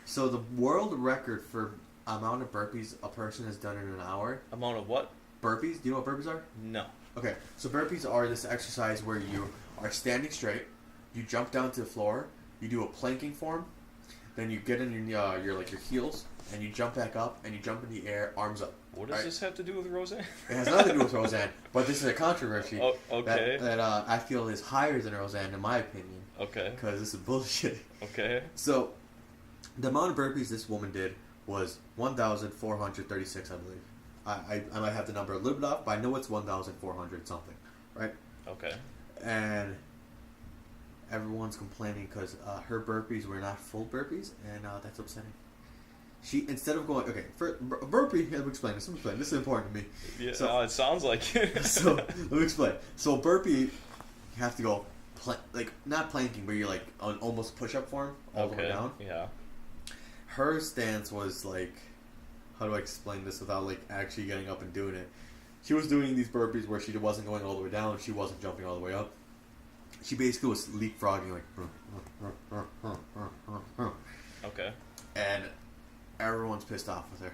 So the world record for amount of burpees a person has done in an hour. Amount of what? Burpees? Do you know what burpees are? No. Okay, so burpees are this exercise where you are standing straight, you jump down to the floor, you do a planking form, then you get in your heels, and you jump back up, and you jump in the air, arms up. What does this have to do with Roseanne? It has nothing to do with Roseanne, but this is a controversy okay. that I feel is higher than Roseanne, in my opinion. Okay. Because this is bullshit. Okay. So, the amount of burpees this woman did was 1,436, I believe. I might have the number a little bit off, but I know it's 1,400 something, right? Okay. And everyone's complaining because her burpees were not full burpees, and that's upsetting. She, instead of going, okay, for burpee, let me explain this. This is important to me. Yeah, so, it sounds like it. So, let me explain. So, burpee, you have to go, not planking, but you're like on almost push-up form, all the way down. Yeah. Her stance was like, how do I explain this without like actually getting up and doing it? She was doing these burpees where she wasn't going all the way down, she wasn't jumping all the way up. She basically was leapfrogging like, okay. And everyone's pissed off with her.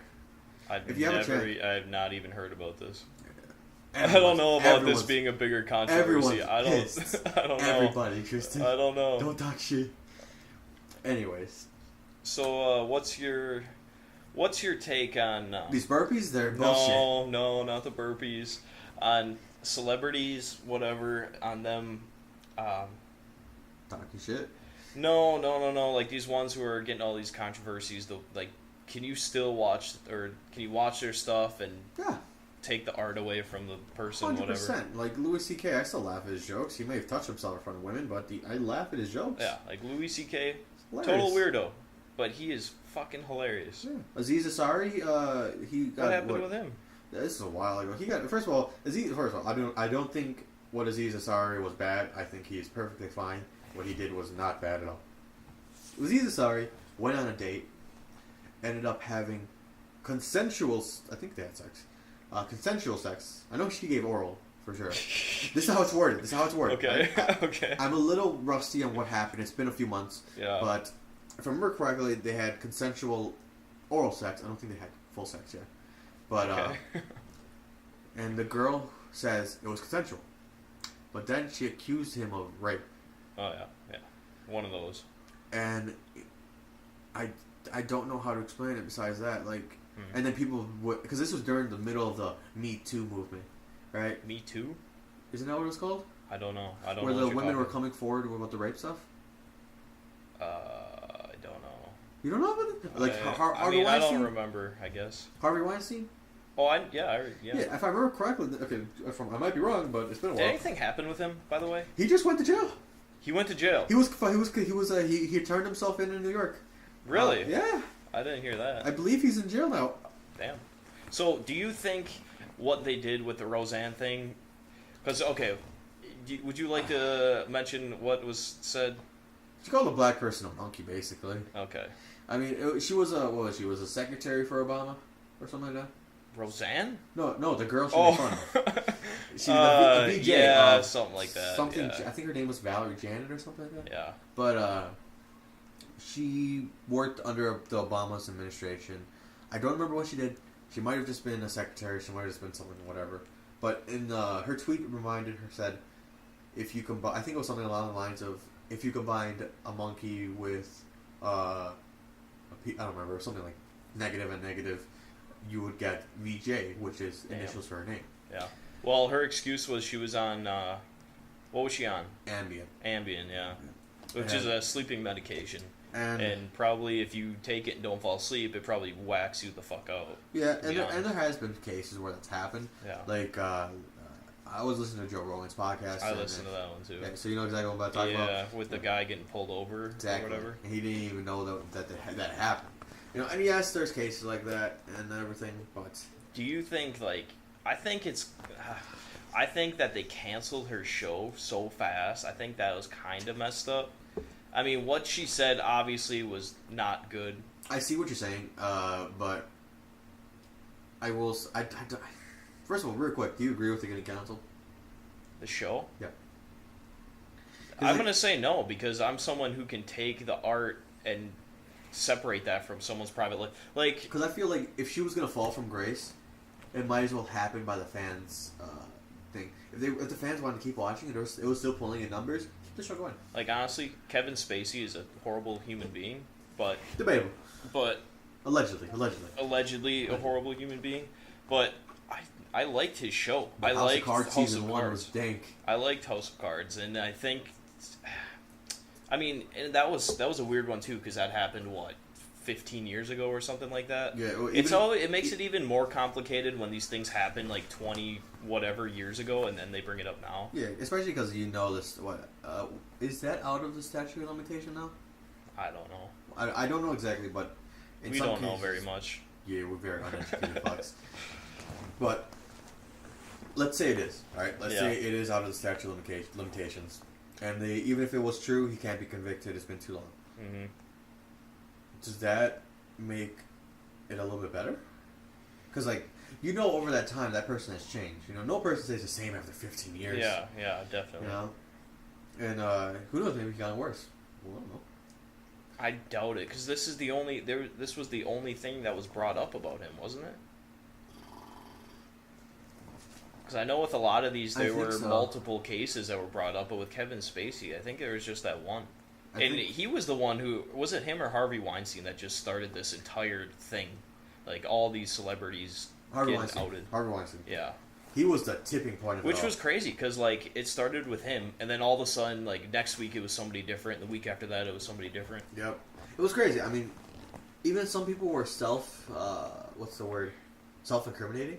I've not even heard about this. I don't know about this being a bigger controversy. I don't know. Everybody, Tristan. I don't know. Don't talk shit. Anyways. So, what's your take on these burpees? They're bullshit. No, not the burpees. On celebrities, whatever, on them. Talking shit. No. Like these ones who are getting all these controversies. Can you still watch, or can you watch their stuff and take the art away from the person? 100%. Whatever. Like Louis C.K., I still laugh at his jokes. He may have touched himself in front of women, but I laugh at his jokes. Yeah, like Louis C.K., total weirdo, but he is fucking hilarious. Yeah. Aziz Ansari, he got what happened with him? This is a while ago. He got first of all, I don't think what Aziz Ansari was bad. I think he is perfectly fine. What he did was not bad at all. Aziz Ansari went on a date, ended up having consensual. I think they had sex. Consensual sex. I know she gave oral, for sure. This is how it's worded. Okay. Okay. I'm a little rusty on what happened. It's been a few months. Yeah. But if I remember correctly, they had consensual oral sex. I don't think they had full sex yet. But, Okay. and the girl says it was consensual. But then she accused him of rape. Oh, yeah. Yeah. One of those. And I don't know how to explain it besides that. Like, and then people would, because this was during the middle of the Me Too movement, right? Me Too? Isn't that what it was called? I don't know. I don't Where know. the what you're women were talking- coming forward about the rape stuff? I don't know. You don't know about it? Like, Harvey I Weinstein? don't remember, I guess. Harvey Weinstein? Oh, Yeah, if I remember correctly, okay, I might be wrong, but it's been a Did while. anything happen with him, by the way? He just went to jail. He went to jail. He turned himself in New York. Really? Yeah. I didn't hear that. I believe he's in jail now. Damn. So, do you think what they did with the Roseanne thing? Because, okay, would you like to mention what was said? She called a black person a monkey, basically. Okay. I mean, she was a secretary for Obama or something like that. Roseanne? No, the girl she made fun of. She the VJ. Yeah, something like that. Something. Yeah. I think her name was Valerie Janet or something like that. Yeah. But she worked under the Obama's administration. I don't remember what she did. She might have just been a secretary. She might have just been something, whatever. But in her tweet reminded her, said, if you combine, I think it was something along the lines of, if you combined a monkey with, I don't remember, something like negative and negative, you would get VJ, which is initials for her name. Yeah. Well, her excuse was she was on, what was she on? Ambien. Ambien, yeah. Which is a sleeping medication. And probably if you take it and don't fall asleep, it probably whacks you the fuck out. yeah, and there has been cases where that's happened. Yeah. Like, I was listening to Joe Rogan's podcast. I listened to that one too. Yeah, so you know exactly what I'm about to talk about? Yeah, with the guy getting pulled over Exactly. or whatever. And he didn't even know that happened. You know, and yes, there's cases like that and everything, but... Do you think, like... I think that they canceled her show so fast. I think that was kind of messed up. I mean, what she said obviously was not good. I see what you're saying, but I will... first of all, real quick, do you agree with it getting canceled? The show? Yeah. I'm going to say no, because I'm someone who can take the art and separate that from someone's private life. Like... Because I feel like if she was going to fall from grace, it might as well happen by the fans' thing. If the fans wanted to keep watching it, it was still pulling in numbers, keep the show going. Like, honestly, Kevin Spacey is a horrible human being, but... Debatable. But... Allegedly a horrible human being, but I liked his show. But I liked House of Cards House season of 1 Cards. was dank. I liked House of Cards, and I think... I mean, and that was a weird one, too, because that happened, 15 years ago or something like that? Yeah, well, it makes it even more complicated when these things happen, 20 whatever years ago, and then they bring it up now. Yeah, especially because you know this. Is that out of the statute of limitation now? I don't know. I don't know exactly, but We don't know very much. Yeah, we're very uneducated fucks. But let's say it is. All right, let's say it is out of the statute of limitations, and even if it was true, he can't be convicted. It's been too long. Mm-hmm. Does that make it a little bit better? Because, over that time, that person has changed. No person stays the same after 15 years. Yeah, definitely. And who knows? Maybe he got worse. We don't know. I doubt it, because this was the only thing that was brought up about him, wasn't it? Because I know with a lot of these, there were multiple cases that were brought up, but with Kevin Spacey, I think there was just that one. And he was the one who... Was it him or Harvey Weinstein that just started this entire thing? Like, all these celebrities getting outed. Harvey Weinstein. Yeah. He was the tipping point of it all. Which was crazy, because, it started with him, and then all of a sudden, next week it was somebody different, and the week after that it was somebody different. Yep. It was crazy. I mean, even some people were self-incriminating.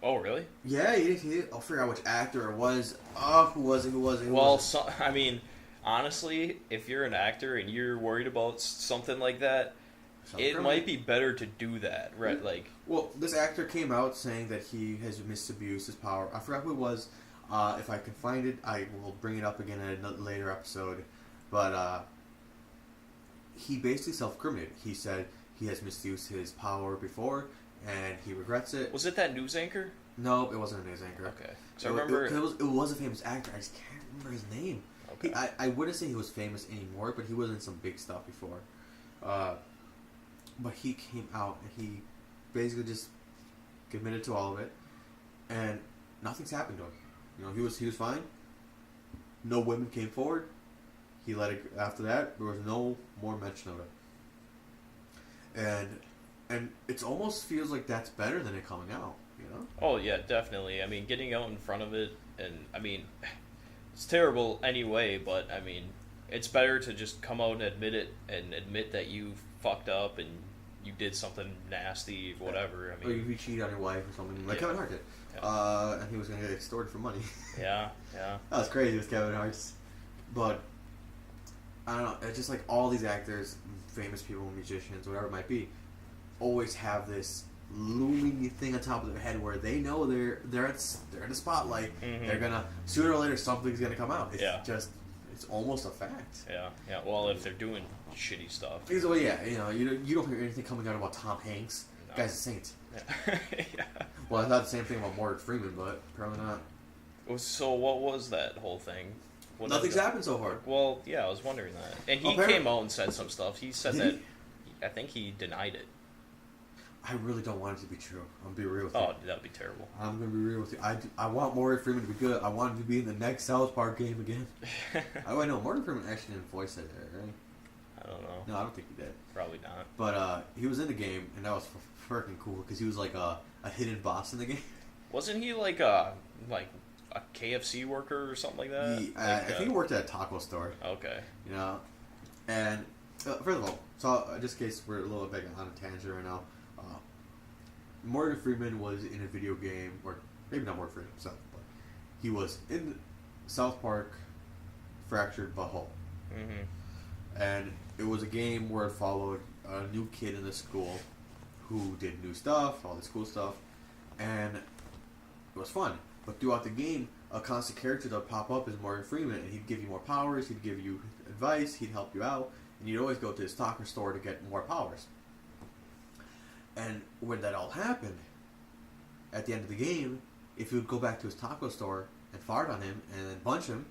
Oh, really? Yeah, I forgot which actor it was. Oh, who was it? Well, I mean... Honestly, if you're an actor and you're worried about something like that, it might be better to do that, right? Well, this actor came out saying that he has misused his power. I forgot who it was. If I can find it, I will bring it up again in a later episode. But he basically self-incriminated. He said he has misused his power before, and he regrets it. Was it that news anchor? Nope, it wasn't a news anchor. Okay. So I remember... It was a famous actor. I just can't remember his name. Okay. I wouldn't say he was famous anymore, but he was in some big stuff before. But he came out and he basically just committed to all of it, and nothing's happened to him. You know, he was fine. No women came forward. He let it. After that, there was no more mention of it. And it almost feels like that's better than it coming out. You know? Oh yeah, definitely. I mean, getting out in front of it, and I mean, it's terrible anyway. But I mean, it's better to just come out and admit it, and admit that you fucked up and you did something nasty, whatever. I Or mean, you cheat on your wife or something like Yeah. Kevin Hart did. Yeah. And he was gonna get extorted for money. yeah. That was crazy with Kevin Hart's. But I don't know, it's just like all these actors, famous people, musicians, whatever it might be, always have this looming thing on top of their head where they know they're in the spotlight. Mhm. They're gonna, sooner or later something's gonna come out. It's Yeah. just, it's almost a fact. Yeah. Well, if they're doing shitty stuff. Because, well, yeah, you know, you don't hear anything coming out about Tom Hanks. No. The guy's a saint. Yeah. yeah. Well, I thought the same thing about Morgan Freeman, but apparently not. So what was that whole thing? What Nothing's is it? happened so far. Well, yeah, I was wondering that. And he Apparently- came out and said some stuff. He said Did that. he? I think he denied it. I really don't want it to be true. I'm gonna be real with you. Oh, that'd be terrible. I'm gonna be real with you. I want Morgan Freeman to be good. I want him to be in the next South Park game again. Oh, I know Morgan Freeman actually didn't voice it, right? I don't know. No, I don't think he did. Probably not. But he was in the game, and that was freaking cool because he was like a hidden boss in the game. Wasn't he like a KFC worker or something like that? I think he worked at a taco store. Okay. You know, and first of all, so just in case we're a little bit on a tangent right now, Morgan Freeman was in a video game, or maybe not Morgan Freeman himself, but he was in South Park Fractured Butthole. Mm-hmm. And it was a game where it followed a new kid in the school who did new stuff, all this cool stuff, and it was fun. But throughout the game, a constant character that would pop up is Morgan Freeman, and he'd give you more powers, he'd give you advice, he'd help you out, and you'd always go to his taco store to get more powers. And when that all happened, at the end of the game, if you would go back to his taco store and fart on him and then punch him,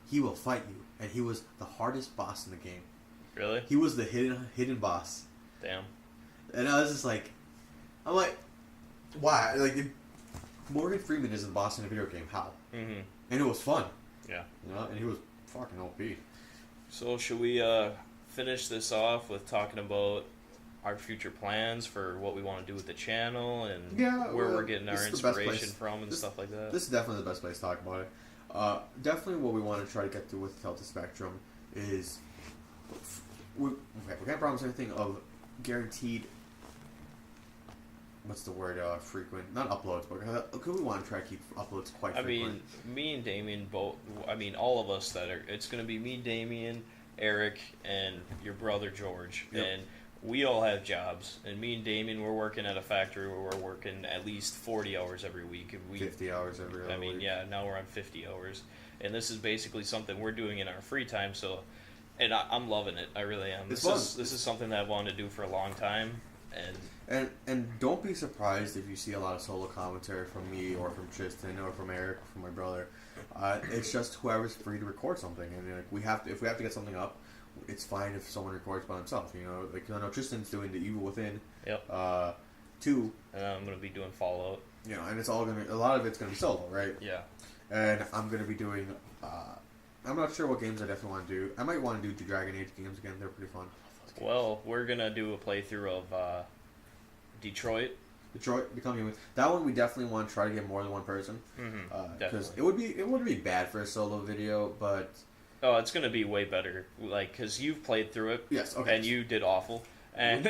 he will fight you. And he was the hardest boss in the game. Really? He was the hidden boss. Damn. And I was just like, I'm like, why? Like, if Morgan Freeman is the boss in a video game. How? Mm-hmm. And it was fun. Yeah. You know, and he was fucking OP. So should we finish this off with talking about our future plans for what we want to do with the channel and where we're getting our inspiration from and stuff like that? This is definitely the best place to talk about it. Definitely what we want to try to get to with Delta Spectrum is we can't promise anything of guaranteed, what's the word, frequent, not uploads, but we want to try to keep uploads quite frequent. I mean, me and Damien both, all of us it's going to be me, Damien, Eric, and your brother George. Yep. And we all have jobs. And me and Damien, we're working at a factory where we're working at least 40 hours every week. 50 hours every other week. Yeah, now we're on 50 hours. And this is basically something we're doing in our free time, so... And I'm loving it. I really am. It's This is something that I've wanted to do for a long time, and don't be surprised if you see a lot of solo commentary from me or from Tristan or from Eric or from my brother. It's just whoever's free to record something, and like if we have to get something up, it's fine if someone records by themselves. You know, like I know Tristan's doing The Evil Within. Yep. 2. And I'm gonna be doing Fallout. You know, and it's all a lot of it's gonna be solo, right? Yeah. And I'm gonna be doing. I'm not sure what games I definitely want to do. I might want to do the Dragon Age games again. They're pretty fun. Well, we're gonna do a playthrough of Detroit. Become Human. That one we definitely want to try to get more than one person. Because it wouldn't be bad for a solo video, but oh, it's gonna be way better. Like, cause you've played through it. Yes. Okay. And you did awful. And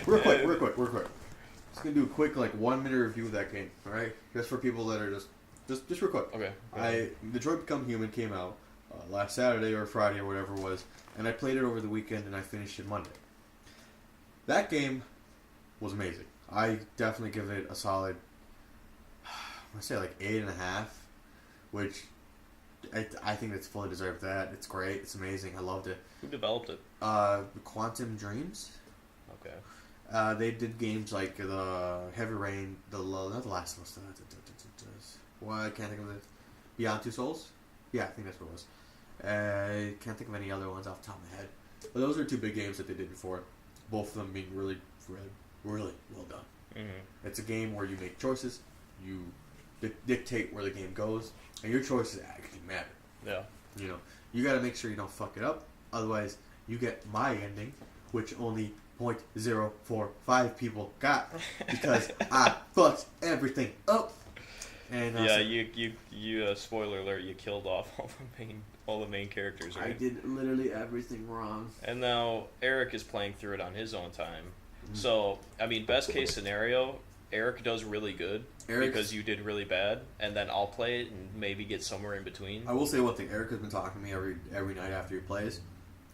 real quick. Just gonna do a quick 1 minute review of that game. All right, just for people that are just real quick. Okay. Detroit Become Human came out last Saturday or Friday or whatever it was, and I played it over the weekend and I finished it Monday. That game was amazing. I definitely give it a solid, I say 8.5, which I think it's fully deserved that. It's great. It's amazing. I loved it. Who developed it? Quantum Dreams. Okay. They did games like the Heavy Rain, not the last one. Why I can't think of it. Beyond Two Souls. Yeah, I think that's what it was. I can't think of any other ones off the top of my head. But those are two big games that they did before. Both of them being really, really well done. Mm-hmm. It's a game where you make choices, you dictate where the game goes, and your choices actually matter. Yeah. You know, you got to make sure you don't fuck it up. Otherwise, you get my ending, which only 0.045 people got because I fucked everything up. And yeah, you spoiler alert, you killed off all the main characters, right? I did literally everything wrong. And now Eric is playing through it on his own time. So, I mean, best case scenario, Eric does really good because you did really bad, and then I'll play it and maybe get somewhere in between. I will say one thing. Eric has been talking to me every night after he plays,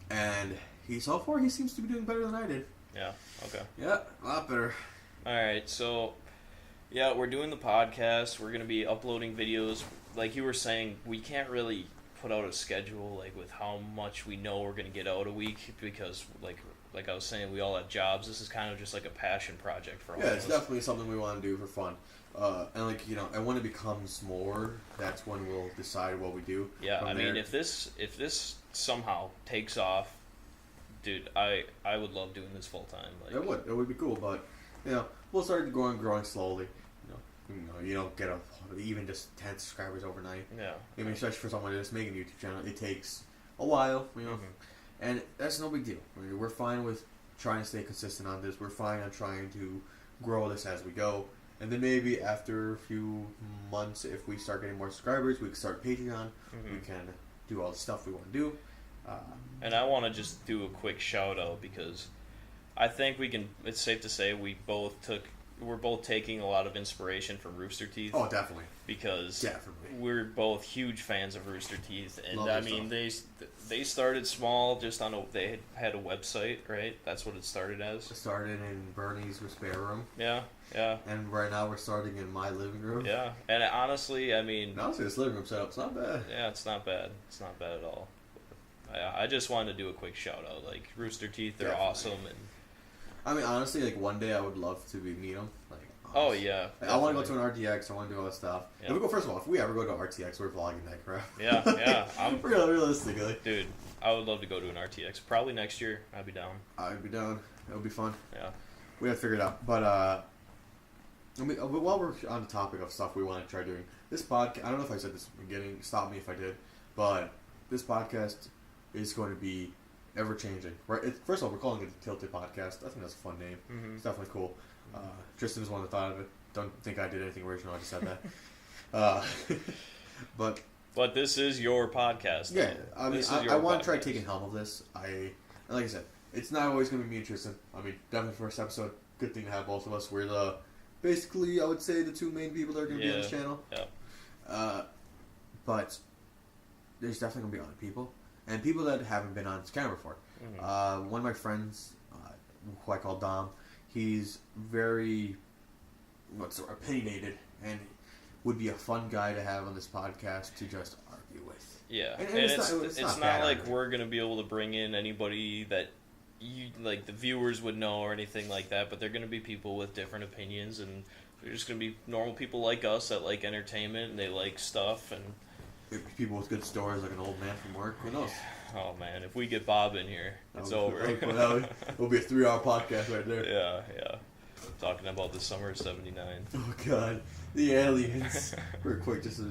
and so far he seems to be doing better than I did. Yeah, okay. Yeah, a lot better. Alright, so, yeah, we're doing the podcast. We're going to be uploading videos. Like you were saying, we can't really put out a schedule like with how much we know we're going to get out a week because, like I was saying, we all have jobs. This is kind of just like a passion project for all of us. Yeah, it's definitely something we want to do for fun. And when it becomes more, that's when we'll decide what we do. Yeah, I mean, if this somehow takes off, dude, I would love doing this full time. Like, it would be cool, but we'll start growing slowly. You don't get even just 10 subscribers overnight. Yeah, I mean, especially for someone that's making a YouTube channel, it takes a while. And that's no big deal. I mean, we're fine with trying to stay consistent on this. We're fine on trying to grow this as we go. And then maybe after a few months, if we start getting more subscribers, we can start Patreon. We can do all the stuff we want to do. And I want to just do a quick shout out because I think it's safe to say we're both taking a lot of inspiration from Rooster Teeth. Oh, definitely. Because we're both huge fans of Rooster Teeth, and I mean they started small, just they had a website, right? That's what it started as. It started in Bernie's spare room. Yeah. And right now we're starting in my living room. Yeah, and honestly, I mean, this living room setup's not bad. Yeah, it's not bad. It's not bad at all. I just wanted to do a quick shout out. Like Rooster Teeth, they're awesome, and I mean, honestly, like one day I would love to meet them. Like, oh yeah, I want to go to an RTX. I want to do all that stuff. Yeah. If we ever go to RTX, we're vlogging that crap. Yeah. I'm realistically, dude. I would love to go to an RTX. Probably next year. I'd be down. I'd be down. It would be fun. Yeah. We have to figure it out. But while we're on the topic of stuff we want to try doing, this podcast. I don't know if I said this at the beginning. Stop me if I did. But this podcast is going to be ever changing. Right. First of all, we're calling it the Tilted Podcast. I think that's a fun name. It's definitely cool. Tristan is one that thought of it. Don't think I did anything original. I just said that. But this is your podcast. Yeah, I mean, I want to try taking helm of this. Like I said, it's not always going to be me and Tristan. I mean, definitely first episode. Good thing to have both of us. We're basically, I would say, the two main people that are going to be on this channel. Yeah. But there's definitely going to be other people. And people that haven't been on this camera before. One of my friends, who I call Dom, he's very, opinionated, and would be a fun guy to have on this podcast to just argue with. Yeah, and it's not like we're going to be able to bring in anybody that the viewers would know or anything like that, but they're going to be people with different opinions, and they're just going to be normal people like us that like entertainment, and they like stuff, and people with good stories, like an old man from work. Who knows? Oh man, if we get Bob in here, it's over. It'll be a 3-hour podcast right there. Yeah. Talking about the summer of '79. Oh god, the aliens. Real quick, just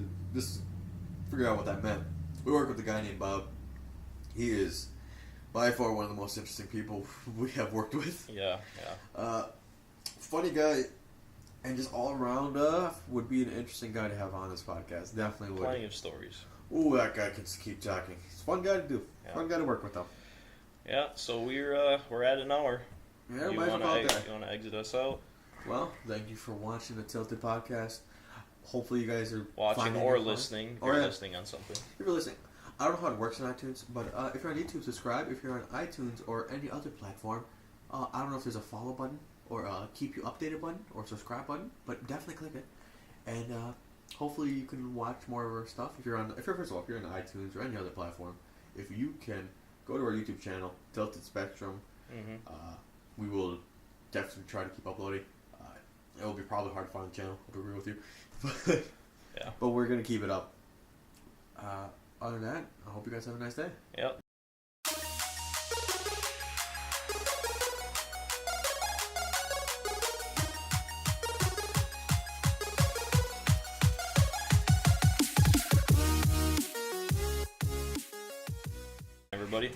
figure out what that meant. We work with a guy named Bob. He is by far one of the most interesting people we have worked with. Yeah. Funny guy. And just all around, would be an interesting guy to have on this podcast. Definitely would. Plenty of stories. Ooh, that guy can keep talking. He's a fun guy to do. Yeah. Fun guy to work with, though. Yeah, so we're at an hour. Yeah, you want to exit us out? Well, thank you for watching the Tilted Podcast. Hopefully you guys are watching or listening. If you're listening on something. If you're listening. I don't know how it works on iTunes, but if you're on YouTube, subscribe. If you're on iTunes or any other platform, I don't know if there's a follow button or keep you updated button or subscribe button, but definitely click it. And hopefully you can watch more of our stuff. If you're on iTunes or any other platform, if you can go to our YouTube channel, Tilted Spectrum, we will definitely try to keep uploading. It will be probably hard to find the channel. I'll be real with you, but Yeah. but we're gonna keep it up. Other than that, I hope you guys have a nice day. Yep. Everybody.